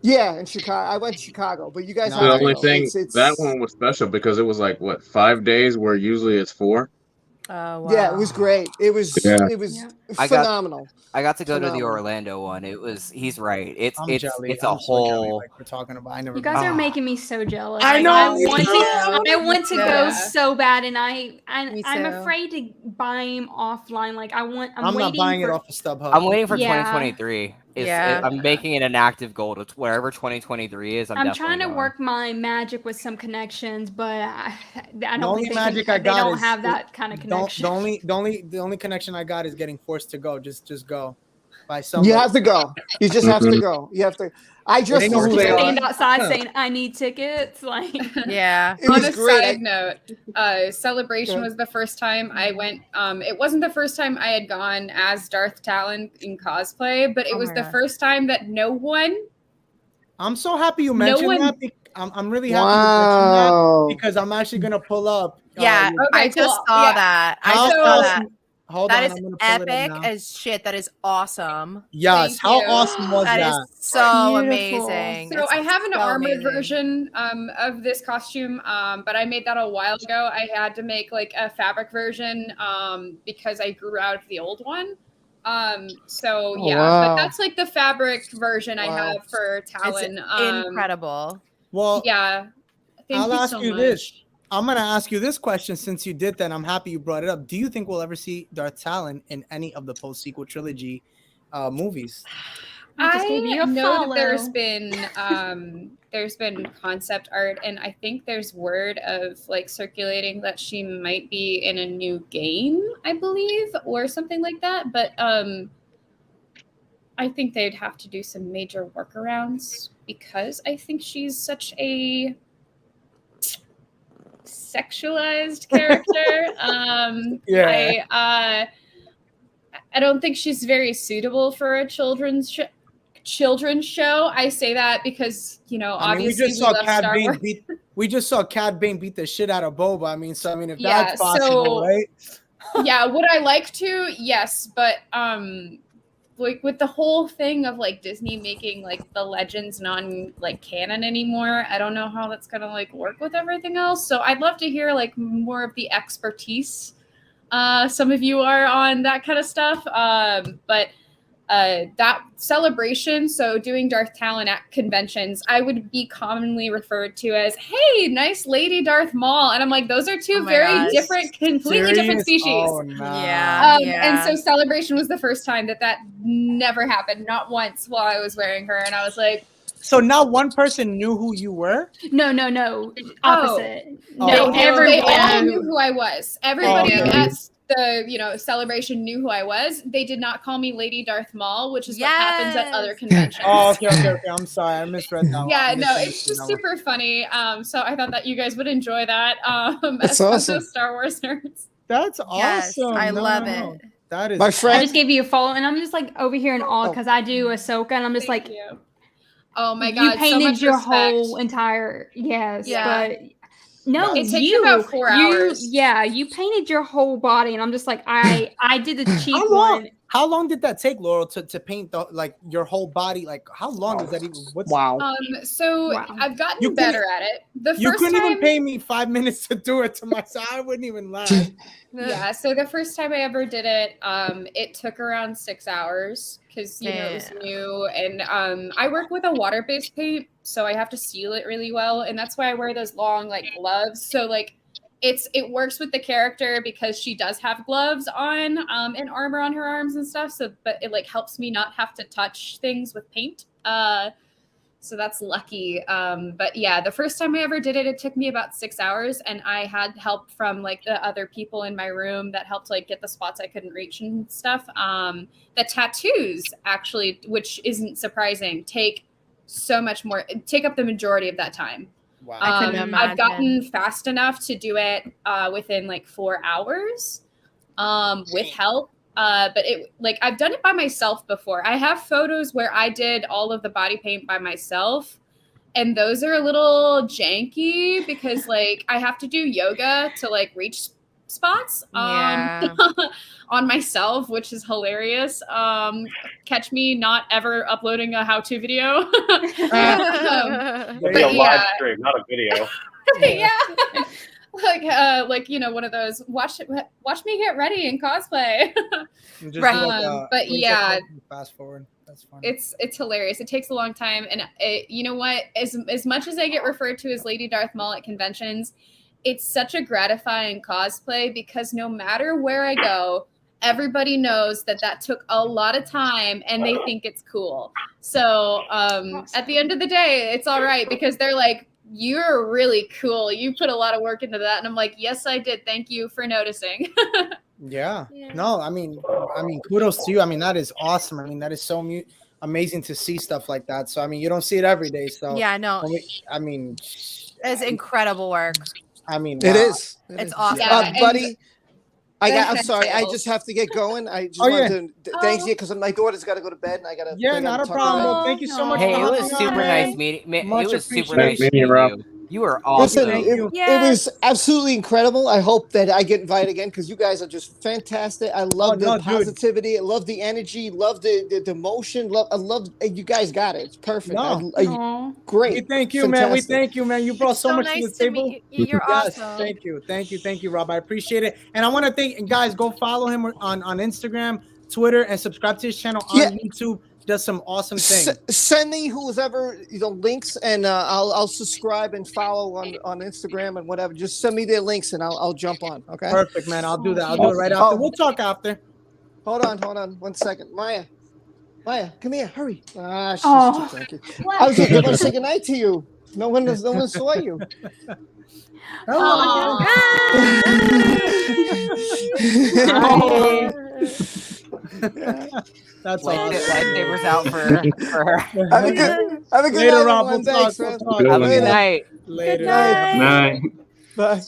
B: Yeah, in Chicago. I went to Chicago, but you guys have
C: the
B: to
C: only
B: go.
C: thing
B: It's
C: that one was special because it was like what, 5 days where usually it's 4.
J: Oh wow.
B: Yeah, it was great. It was phenomenal.
I: I got to go to the Orlando one. He's right. It's a whole.
A: So like we're talking about.
F: You guys are making me so jealous.
B: I know.
F: I want to go so bad, and I'm afraid to buy him offline. Like I'm
A: not buying it off of StubHub.
I: I'm waiting for 2023. I'm making it an active goal to wherever 2023 is. I'm
F: trying to work my magic with some connections, but I don't think
A: they
F: don't have that kind of connection.
A: The only connection I got is getting forced to go. Just go. by somebody.
B: You have to go. You just have to go. You have to. I just
A: know who they are.
F: Stand outside saying, "I need tickets." Like,
J: yeah.
B: It
D: On
B: was
D: a
B: great.
D: side note, Celebration was the first time I went. It wasn't the first time I had gone as Darth Talon in cosplay, but it was the first time that no one.
A: I'm so happy you mentioned that. I'm really happy you mentioned that because I'm actually gonna pull up.
J: Yeah, I just saw that. I just saw that.
A: Hold
J: that
A: on,
J: is
A: I'm gonna pull it up
J: epic
A: now.
J: as shit. That is awesome.
A: Yes, how awesome was that?
J: That is so
F: Beautiful.
J: amazing.
D: So
J: It's
D: I have an
J: so
D: armored
J: amazing.
D: version of this costume, but I made that a while ago. I had to make like a fabric version because I grew out of the old one. So yeah,
B: wow.
D: but that's like the fabric version I
B: Wow.
D: have for Talon.
J: It's incredible.
A: Well,
D: Yeah. Thank
A: I'll
D: you
A: ask
D: so
A: you
D: much.
A: this. I'm gonna ask you this question since you did that. I'm happy you brought it up. Do you think we'll ever see Darth Talon in any of the post-sequel trilogy movies?
F: just gave you
D: I
F: a
D: know that
F: follow.
D: there's been concept art, and I think there's word of like circulating that she might be in a new game, I believe, or something like that. But I think they'd have to do some major workarounds because I think she's such a sexualized character.
A: Yeah.
D: I don't think she's very suitable for a children's show. I say that because, you know,
A: I mean,
D: obviously
A: we just saw Cad Bane beat the shit out of Boba. I mean, if
D: Yeah,
A: that's possible,
D: so-
A: right?
D: Yeah, would I like to? Yes, but like with the whole thing of like Disney making like the Legends non like canon anymore, I don't know how that's gonna like work with everything else. So I'd love to hear like more of the expertise. Some of you are on that kind of stuff, but that celebration, so doing Darth Talon at conventions, I would be commonly referred to as, "Hey, nice lady Darth Maul," and I'm like, those are two very different, completely different species.
A: Oh, no.
D: And so Celebration was the first time that never happened, not once while I was wearing her, and I was like,
A: so not one person knew who you were?
F: No. Opposite.
A: Oh.
F: No,
D: they all knew who I was. Everybody at the Celebration knew who I was. They did not call me Lady Darth Maul, which is what happens at other conventions.
A: Oh, okay. I'm sorry, I misread that.
D: Yeah, no, it's just super funny. So I thought that you guys would enjoy that.
B: That's
D: as
B: awesome.
D: Star Wars nerds.
A: That's
J: Yes,
A: awesome.
J: I love it.
A: That is
B: My
F: I
B: friend.
F: just gave you a follow, and I'm just like over here in awe because I do Ahsoka, and I'm just
D: Thank
F: like,
D: you. Oh my god,
F: you painted
D: so much
F: your
D: respect.
F: whole entire but no,
D: It takes you about 4 hours.
F: Yeah, you painted your whole body, and I'm just like, I did the cheap one.
A: How long did that take, Laurel, to paint your whole body? Like, how long does that even?
B: Wow.
D: I've gotten better at it.
A: You couldn't even pay me 5 minutes to do it to myself. I wouldn't even laugh.
D: Yeah, so the first time I ever did it, it took around 6 hours because it was new, and I work with a water-based paint, so I have to seal it really well, and that's why I wear those long like gloves. So like it works with the character because she does have gloves on and armor on her arms and stuff. So, but it like helps me not have to touch things with paint. So that's lucky. But yeah, the first time I ever did it, it took me about 6 hours, and I had help from like the other people in my room that helped like get the spots I couldn't reach and stuff. The tattoos actually, which isn't surprising, take up the majority of that time.
A: Wow.
J: I couldn't imagine.
D: I've gotten fast enough to do it within like 4 hours with help. But it like I've done it by myself before. I have photos where I did all of the body paint by myself, and those are a little janky because like I have to do yoga to like reach spots on myself, which is hilarious. Catch me not ever uploading a how-to video.
H: Maybe a live stream, not a video.
D: Yeah. Like you know, one of those watch me get ready in cosplay.
A: Right.
D: But yeah,
A: fast forward. That's fun.
D: It's hilarious. It takes a long time, and you know what? As much as I get referred to as Lady Darth Maul at conventions, it's such a gratifying cosplay because no matter where I go, everybody knows that took a lot of time, and they think it's cool. So at the end of the day, it's all right because they're like, "You're really cool. You put a lot of work into that," and I'm like, "Yes, I did. Thank you for noticing."
A: Yeah. No, I mean, kudos to you. I mean, that is awesome. I mean, that is so amazing to see stuff like that. So, I mean, you don't see it every day. So,
J: yeah, no,
A: I mean,
J: it's incredible work.
A: I mean,
B: It
A: wow.
B: is.
J: It's awesome.
D: Yeah,
B: Buddy, I'm
D: ahead,
B: sorry. I
D: Tails.
B: just have to get going. I just
A: Oh,
B: wanted to thanks
D: Oh.
B: you because my daughter's got to go to bed and I got to.
A: Yeah, not a problem. Well, thank you so much.
I: Hey,
A: for
I: it was
A: hopping on,
I: super
A: man.
I: nice meeting. It
A: Much
I: was super
A: appreciated.
I: nice meeting you. You were awesome.
B: Listen, it was absolutely incredible. I hope that I get invited again because you guys are just fantastic. I love the positivity. I love the energy. Love the emotion. I love you guys got it. It's perfect. Great.
A: We thank you, man. We thank you, man. You brought so much
J: nice
A: to the
J: to
A: table.
J: meet you. You're
A: Yes,
J: awesome.
A: thank you, Rob. I appreciate it. And I want to thank guys. Go follow him on Instagram, Twitter, and subscribe to his channel on YouTube. Does some awesome things.
B: Send me whoever links, and I'll subscribe and follow on Instagram and whatever. Just send me their links, and I'll jump on. Okay.
A: Perfect, man. I'll do that. I'll do it right after. We'll talk after.
B: Hold on 1 second, Maya, come here, hurry. She's too cranky. I was just going to say goodnight to you. No one saw you.
A: That's
I: lightsabers out for her.
B: Have a good
A: Later,
B: night,
A: Rob.
B: everyone.
A: We'll
B: Thanks,
A: talk.
B: man.
A: We'll talk.
I: Have a good night.
A: Later.
K: Night.
B: Bye.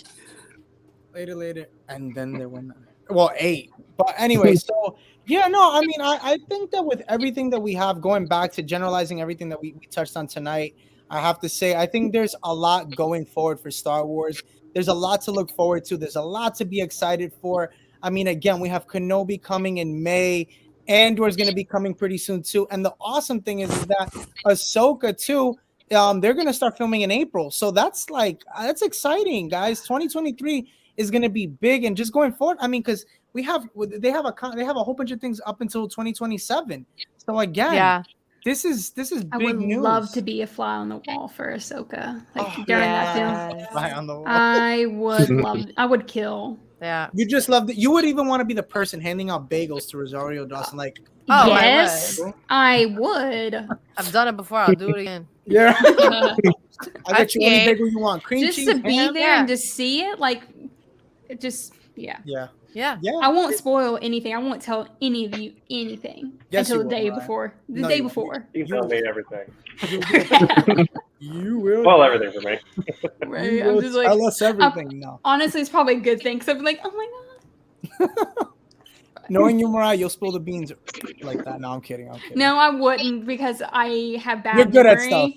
A: Later. And then there went 8. But anyway, so yeah, no, I mean, I think that with everything that we have, going back to generalizing everything that we touched on tonight, I have to say, I think there's a lot going forward for Star Wars. There's a lot to look forward to. There's a lot to be excited for. I mean, again, we have Kenobi coming in May. Andor is going to be coming pretty soon too. And the awesome thing is that Ahsoka too, they're going to start filming in April. So that's exciting, guys. 2023 is going to be big. And just going forward, I mean, because they have a whole bunch of things up until 2027. So again, this is big
F: I would
A: news.
F: love to be a fly on the wall for Ahsoka. During that film.
A: Fly on the wall.
F: I would love. I would kill.
J: Yeah.
A: You just love that. You would even want to be the person handing out bagels to Rosario Dawson.
F: Yes, I would.
J: I've done it before. I'll do it again.
A: Yeah. I bet you any bagel you want. Cream
F: just
A: cheese,
F: to be
A: ham?
F: there and to see it,
A: Yeah.
F: I won't spoil anything. I won't tell any of you anything until the day before. The day before.
H: You can tell me everything.
A: You will.
H: Well, everything for me.
F: Right. I'm just like,
A: tell us everything now.
F: Honestly, it's probably a good thing because I'd be like, oh my god.
A: Knowing you, Mariah, you'll spill the beans like that. No, I'm kidding.
F: No, I wouldn't because I have bad
A: You're good
F: memory.
A: at stuff.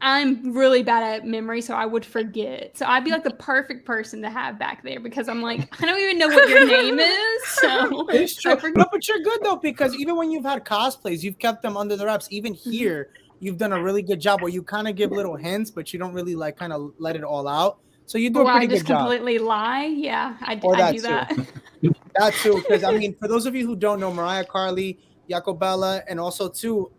F: I'm really bad at memory, so I would forget. So I'd be like the perfect person to have back there because I'm like, I don't even know what your name is. So
A: it's true. No, but you're good though, because even when you've had cosplays, you've kept them under the wraps. Even here, you've done a really good job where you kind of give little hints, but you don't really kind of let it all out. So you do a pretty good job.
F: I just completely lie. Yeah, I do that.
A: That too, because I mean, for those of you who don't know, Mariah Carly, Jacobella, and also too,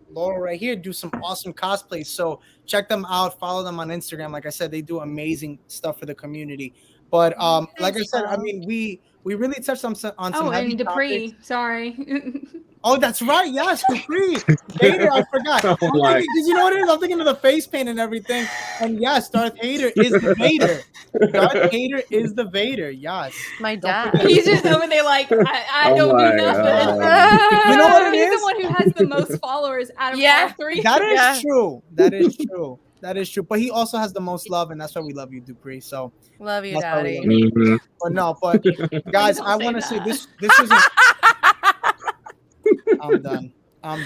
A: Laurel right here do some awesome cosplays. So check them out. Follow them on Instagram. Like I said, they do amazing stuff for the community. But like I said, I mean, we really touched on some heavy
F: and Dupree.
A: topics.
F: Sorry.
A: Oh, that's right. Yes, Dupree. Vader, I forgot. Because you know what it is? I'm thinking of the face paint and everything. And yes, Darth Vader is the Vader. Darth Vader is the Vader. Yes.
J: My dad.
F: He's just over there like, I don't do nothing.
A: You know what it
F: He's
A: is?
F: the one who has the most followers out of all three.
A: That is true. That is true. That is true. But he also has the most love, and that's why we love you, Dupree. So
J: love you, Daddy.
A: But guys, I want to say this isn't. I'm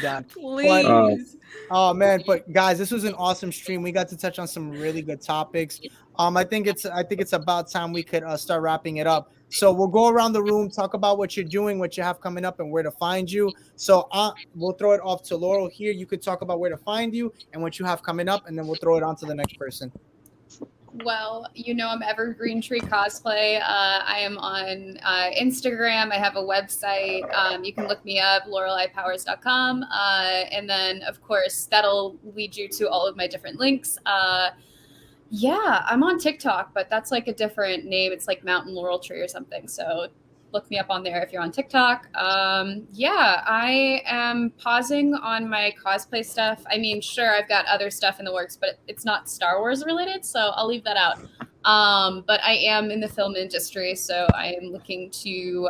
A: done.
F: Please.
A: Oh man, but guys, this was an awesome stream. We got to touch on some really good topics. I think it's about time we could start wrapping it up. So we'll go around the room, talk about what you're doing, what you have coming up, and where to find you. So we'll throw it off to Laurel here. You could talk about where to find you and what you have coming up, and then we'll throw it on to the next person.
D: Well, I'm Evergreen Tree Cosplay. I am on Instagram. I have a website. You can look me up, LorelaiPowers.com. And then, of course, that'll lead you to all of my different links. Yeah, I'm on TikTok, but that's like a different name. It's like Mountain Laurel Tree or something. So look me up on there if you're on TikTok. Yeah, I am pausing on my cosplay stuff. I mean, sure, I've got other stuff in the works, but it's not Star Wars related, so I'll leave that out. But I am in the film industry, so I am looking to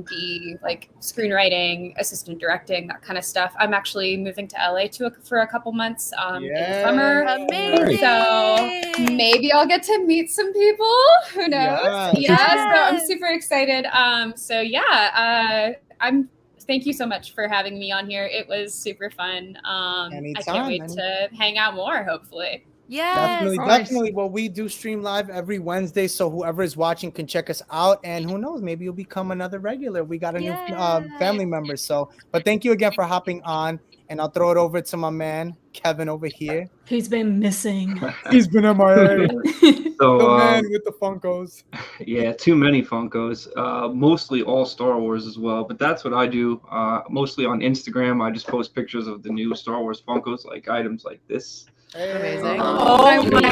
D: be like screenwriting, assistant directing, that kind of stuff. I'm actually moving to LA for a couple months in the summer.
J: Amazing.
D: So maybe I'll get to meet some people. Who knows? Yeah. So I'm super excited. Thank you so much for having me on here. It was super fun. I can't wait to hang out more, hopefully.
J: Yeah,
A: definitely. Well, we do stream live every Wednesday, so whoever is watching can check us out, and who knows, maybe you'll become another regular. We got a new family member. So, but thank you again for hopping on, and I'll throw it over to my man Kevin over here.
F: He's been missing.
A: He's been MIA.
K: So,
A: the man with the Funkos.
K: Yeah, too many Funkos. Mostly all Star Wars as well, but that's what I do. Mostly on Instagram, I just post pictures of the new Star Wars Funkos, like items like this.
J: Amazing.
F: Oh my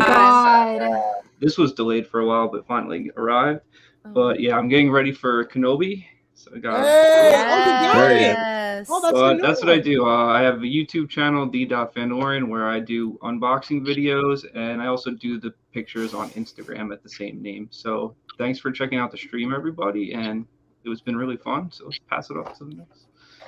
F: god.
K: This was delayed for a while, but finally arrived. But yeah, I'm getting ready for Kenobi. So I got that's what I do. I have a YouTube channel, d.fandalorian, where I do unboxing videos, and I also do the pictures on Instagram at the same name. So thanks for checking out the stream, everybody, and it's been really fun. So let's pass it off to the next.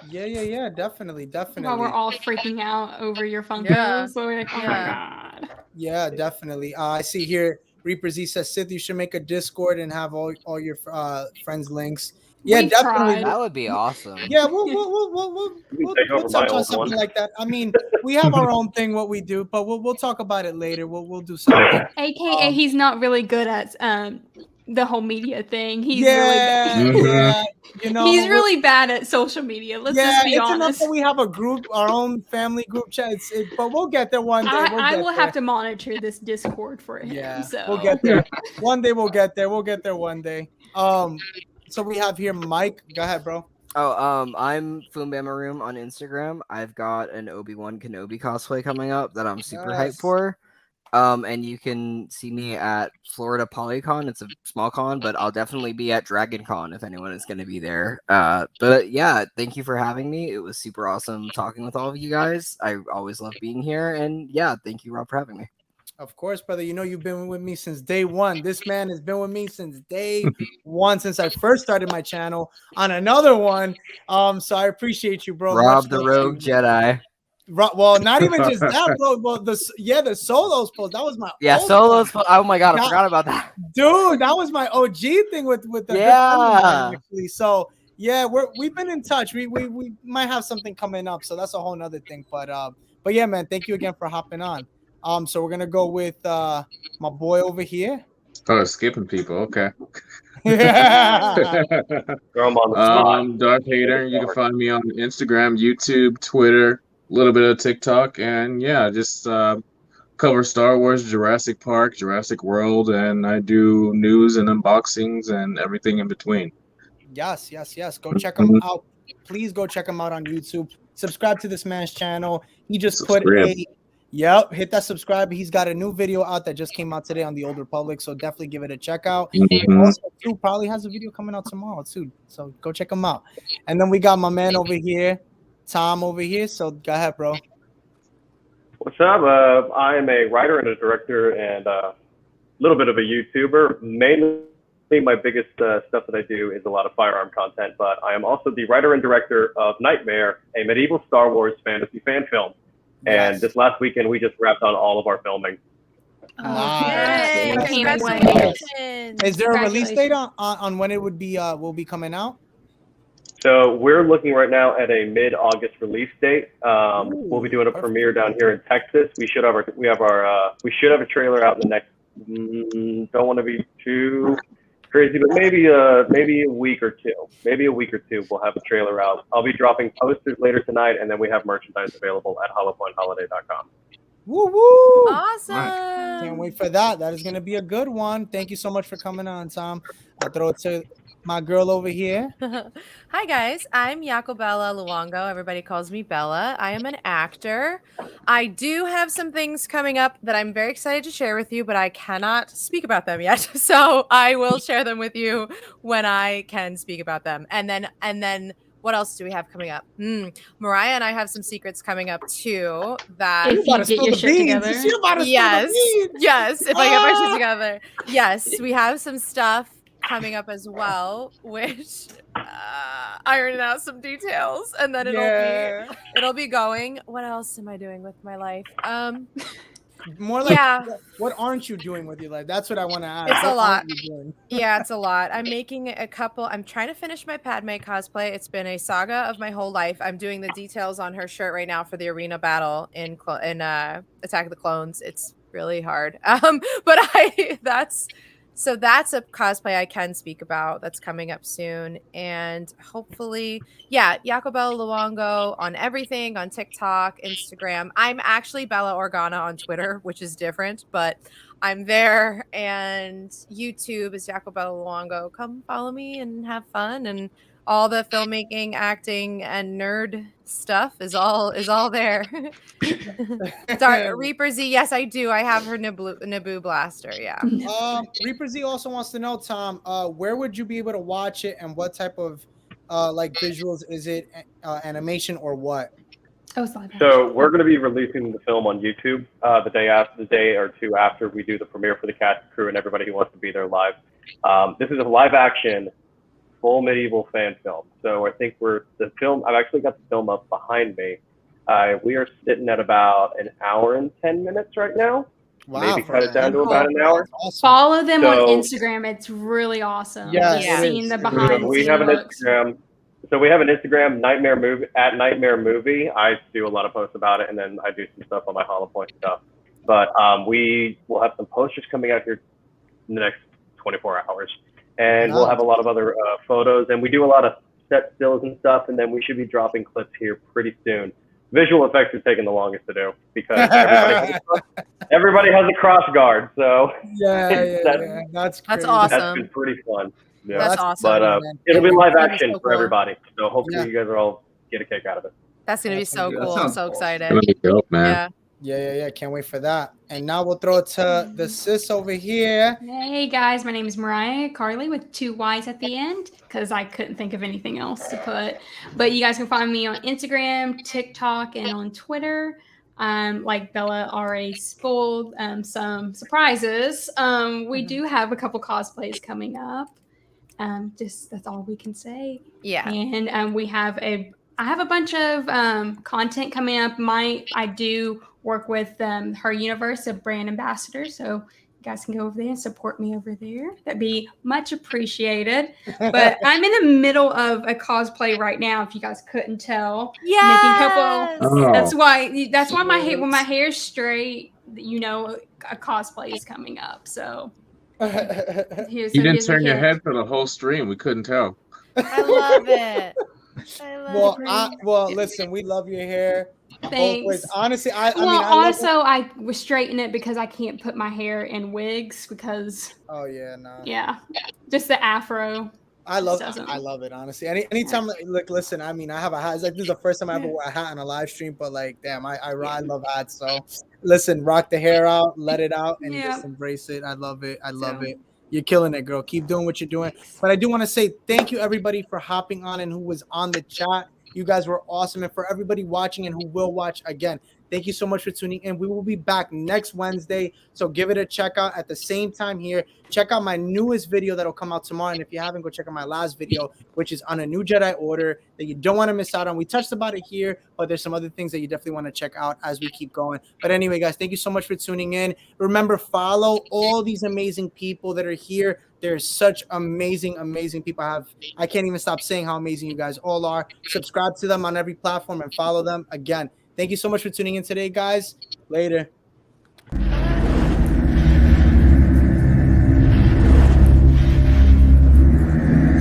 A: Yeah, definitely.
F: While we're all freaking out over your Funkos, so we're like, oh my god.
A: Yeah, definitely. I see here, Reaper Z says, Sith, you should make a Discord and have all your friends' links. Yeah,
F: We've
A: definitely.
F: tried.
I: That would be awesome.
A: Yeah, we'll touch on something like that. I mean, we have our own thing, what we do, but we'll talk about it later. We'll do something.
F: AKA, he's not really good at the whole media thing. He's he's really bad at social media. Let's just be honest.
A: Enough that we have a group, our own family group chat. But we'll get there one day.
F: I will have to monitor this Discord for him.
A: Yeah,
F: so
A: we'll get there. One day we'll get there. We'll get there one day. So we have here Mike. Go ahead, bro.
I: Oh, I'm Foombamaroom on Instagram. I've got an Obi-Wan Kenobi cosplay coming up that I'm super hyped for. And you can see me at Florida PolyCon. It's a small con, but I'll definitely be at Dragon Con if anyone is going to be there. But yeah, thank you for having me. It was super awesome talking with all of you guys. I always love being here. And yeah, thank you, Rob, for having me.
A: Of course, brother. You know you've been with me since day one. This man has been with me since day one, since I first started my channel on another one. So I appreciate you, bro.
I: Rob the Rogue Jedi.
A: Well, not even just that, bro. Well, the solos post, that was my
I: solos. Oh my god, I forgot about that,
A: dude. That was my OG thing with the actually. So yeah, we've been in touch. We might have something coming up, so that's a whole nother thing. But yeah, man, thank you again for hopping on. So we're gonna go with my boy over here.
C: Oh, skipping people. Okay.
H: I'm
C: Darth Vader. You can find me on Instagram, YouTube, Twitter, a little bit of TikTok, and yeah, just cover Star Wars, Jurassic Park, Jurassic World, and I do news and unboxings and everything in between.
A: Yes. Go check him out. Please go check him out on YouTube. Subscribe to this man's channel. He just hit that subscribe. He's got a new video out that just came out today on the Old Republic, so definitely give it a check out. And also, too, probably has a video coming out tomorrow too, so go check him out. And then we got my man over here, Tom over here. So go ahead, bro.
H: What's up? I am a writer and a director and a little bit of a YouTuber. Mainly, my biggest stuff that I do is a lot of firearm content, but I am also the writer and director of Nightmare, a medieval Star Wars fantasy fan film. And this last weekend, we just wrapped on all of our filming.
A: Is there a release date on when it would be will be coming out?
H: So we're looking right now at a mid-August release date. We'll be doing a premiere down here in Texas. We should have a trailer out in the next. Don't want to be too crazy, but maybe a week or two. We'll have a trailer out. I'll be dropping posters later tonight, and then we have merchandise available at hollowpointholiday.com.
A: Woo woo!
J: Awesome!
A: Can't wait for that. That is going to be a good one. Thank you so much for coming on, Tom. I'll throw it to my girl over here.
J: Hi guys, I'm Yakobella Luongo. Everybody calls me Bella. I am an actor. I do have some things coming up that I'm very excited to share with you, but I cannot speak about them yet. So I will share them with you when I can speak about them. And then What else do we have coming up? Mariah and I have some secrets coming up too. That
F: if you get your shit together.
J: Yes. If I get my shit together, yes, we have some stuff coming up as well, which ironing out some details, and then it'll be going. What else am I doing with my life?
A: More like, what aren't you doing with your life? That's what I want to ask.
J: It's a lot.
A: Yeah,
J: it's a lot. I'm making a couple. I'm trying to finish my Padme cosplay. It's been a saga of my whole life. I'm doing the details on her shirt right now for the arena battle in Attack of the Clones. It's really hard. But that's a cosplay I can speak about that's coming up soon. And hopefully, Jacobella Luongo on everything, on TikTok, Instagram. I'm actually Bella Organa on Twitter, which is different, but I'm there. And YouTube is Jacobella Luongo. Come follow me and have fun. And all the filmmaking, acting, and nerd stuff is all there. Reaper Z, yes, I do. I have her Naboo blaster. Yeah.
A: Reaper Z also wants to know, Tom, where would you be able to watch it, and what type of like visuals is it, animation or what?
H: So we're going to be releasing the film on YouTube the day or two after we do the premiere for the cast and crew and everybody who wants to be there live. This is a live action full medieval fan film. So I think I've actually got the film up behind me. We are sitting at about an hour and 10 minutes right now.
A: Wow,
H: maybe cut it down to about an hour.
F: Awesome. Follow them on Instagram. It's really awesome.
A: Yeah,
F: seeing the behind the
H: we
F: scenes
H: have an
F: looks.
H: Instagram. So we have an Instagram, Nightmare Movie. I do a lot of posts about it, and then I do some stuff on my Hollow Point stuff. But we will have some posters coming out here in the next 24 hours. And we'll have a lot of other photos, and we do a lot of set stills and stuff, and then we should be dropping clips here pretty soon. Visual effects is taking the longest to do because everybody has a cross guard, so
A: that's
J: awesome.
H: That's been pretty fun. Yeah.
J: That's awesome.
H: But it'll be live action for everybody, so hopefully you guys will all get a kick out of it.
J: That's gonna be so cool. I'm so excited.
C: That'll be dope, man.
A: Yeah. Can't wait for that. And now we'll throw it to the sis over here.
F: Hey guys, my name is Mariah Carly with 2 Y's at the end because I couldn't think of anything else to put. But you guys can find me on Instagram, TikTok, and on Twitter. Like Bella already spoiled some surprises. We do have a couple cosplays coming up. That's all we can say.
J: Yeah.
F: And I have a bunch of content coming up. I do work with her universe, a brand ambassador, so you guys can go over there and support me over there. That'd be much appreciated. But I'm in the middle of a cosplay right now, if you guys couldn't tell.
J: Yeah.
F: That's why my hair, when my hair's straight, a cosplay is coming up. So
C: you didn't turn your head for the whole stream. We couldn't tell.
J: I love it.
A: Well, listen, we love your hair.
F: Thanks.
A: Honestly,
F: I was straightening it because I can't put my hair in wigs because.
A: Oh yeah, no.
F: Yeah, just the afro.
A: I love it, honestly. Anytime, listen, I have a hat. It's like this is the first time I ever wore a hat on a live stream, but damn, I love hats. So listen, rock the hair out, let it out, and just embrace it. I love it. It. You're killing it, girl. Keep doing what you're doing. But I do want to say thank you, everybody, for hopping on and who was on the chat. You guys were awesome. And for everybody watching and who will watch, again, thank you so much for tuning in. We will be back next Wednesday. So give it a check out at the same time here. Check out my newest video that'll come out tomorrow. And if you haven't, go check out my last video, which is on a new Jedi Order that you don't want to miss out on. We touched about it here, but there's some other things that you definitely want to check out as we keep going. But anyway, guys, thank you so much for tuning in. Remember, follow all these amazing people that are here. There's such amazing people. I can't even stop saying how amazing you guys all are. Subscribe to them on every platform and follow them. Again, thank you so much for tuning in today, guys. Later.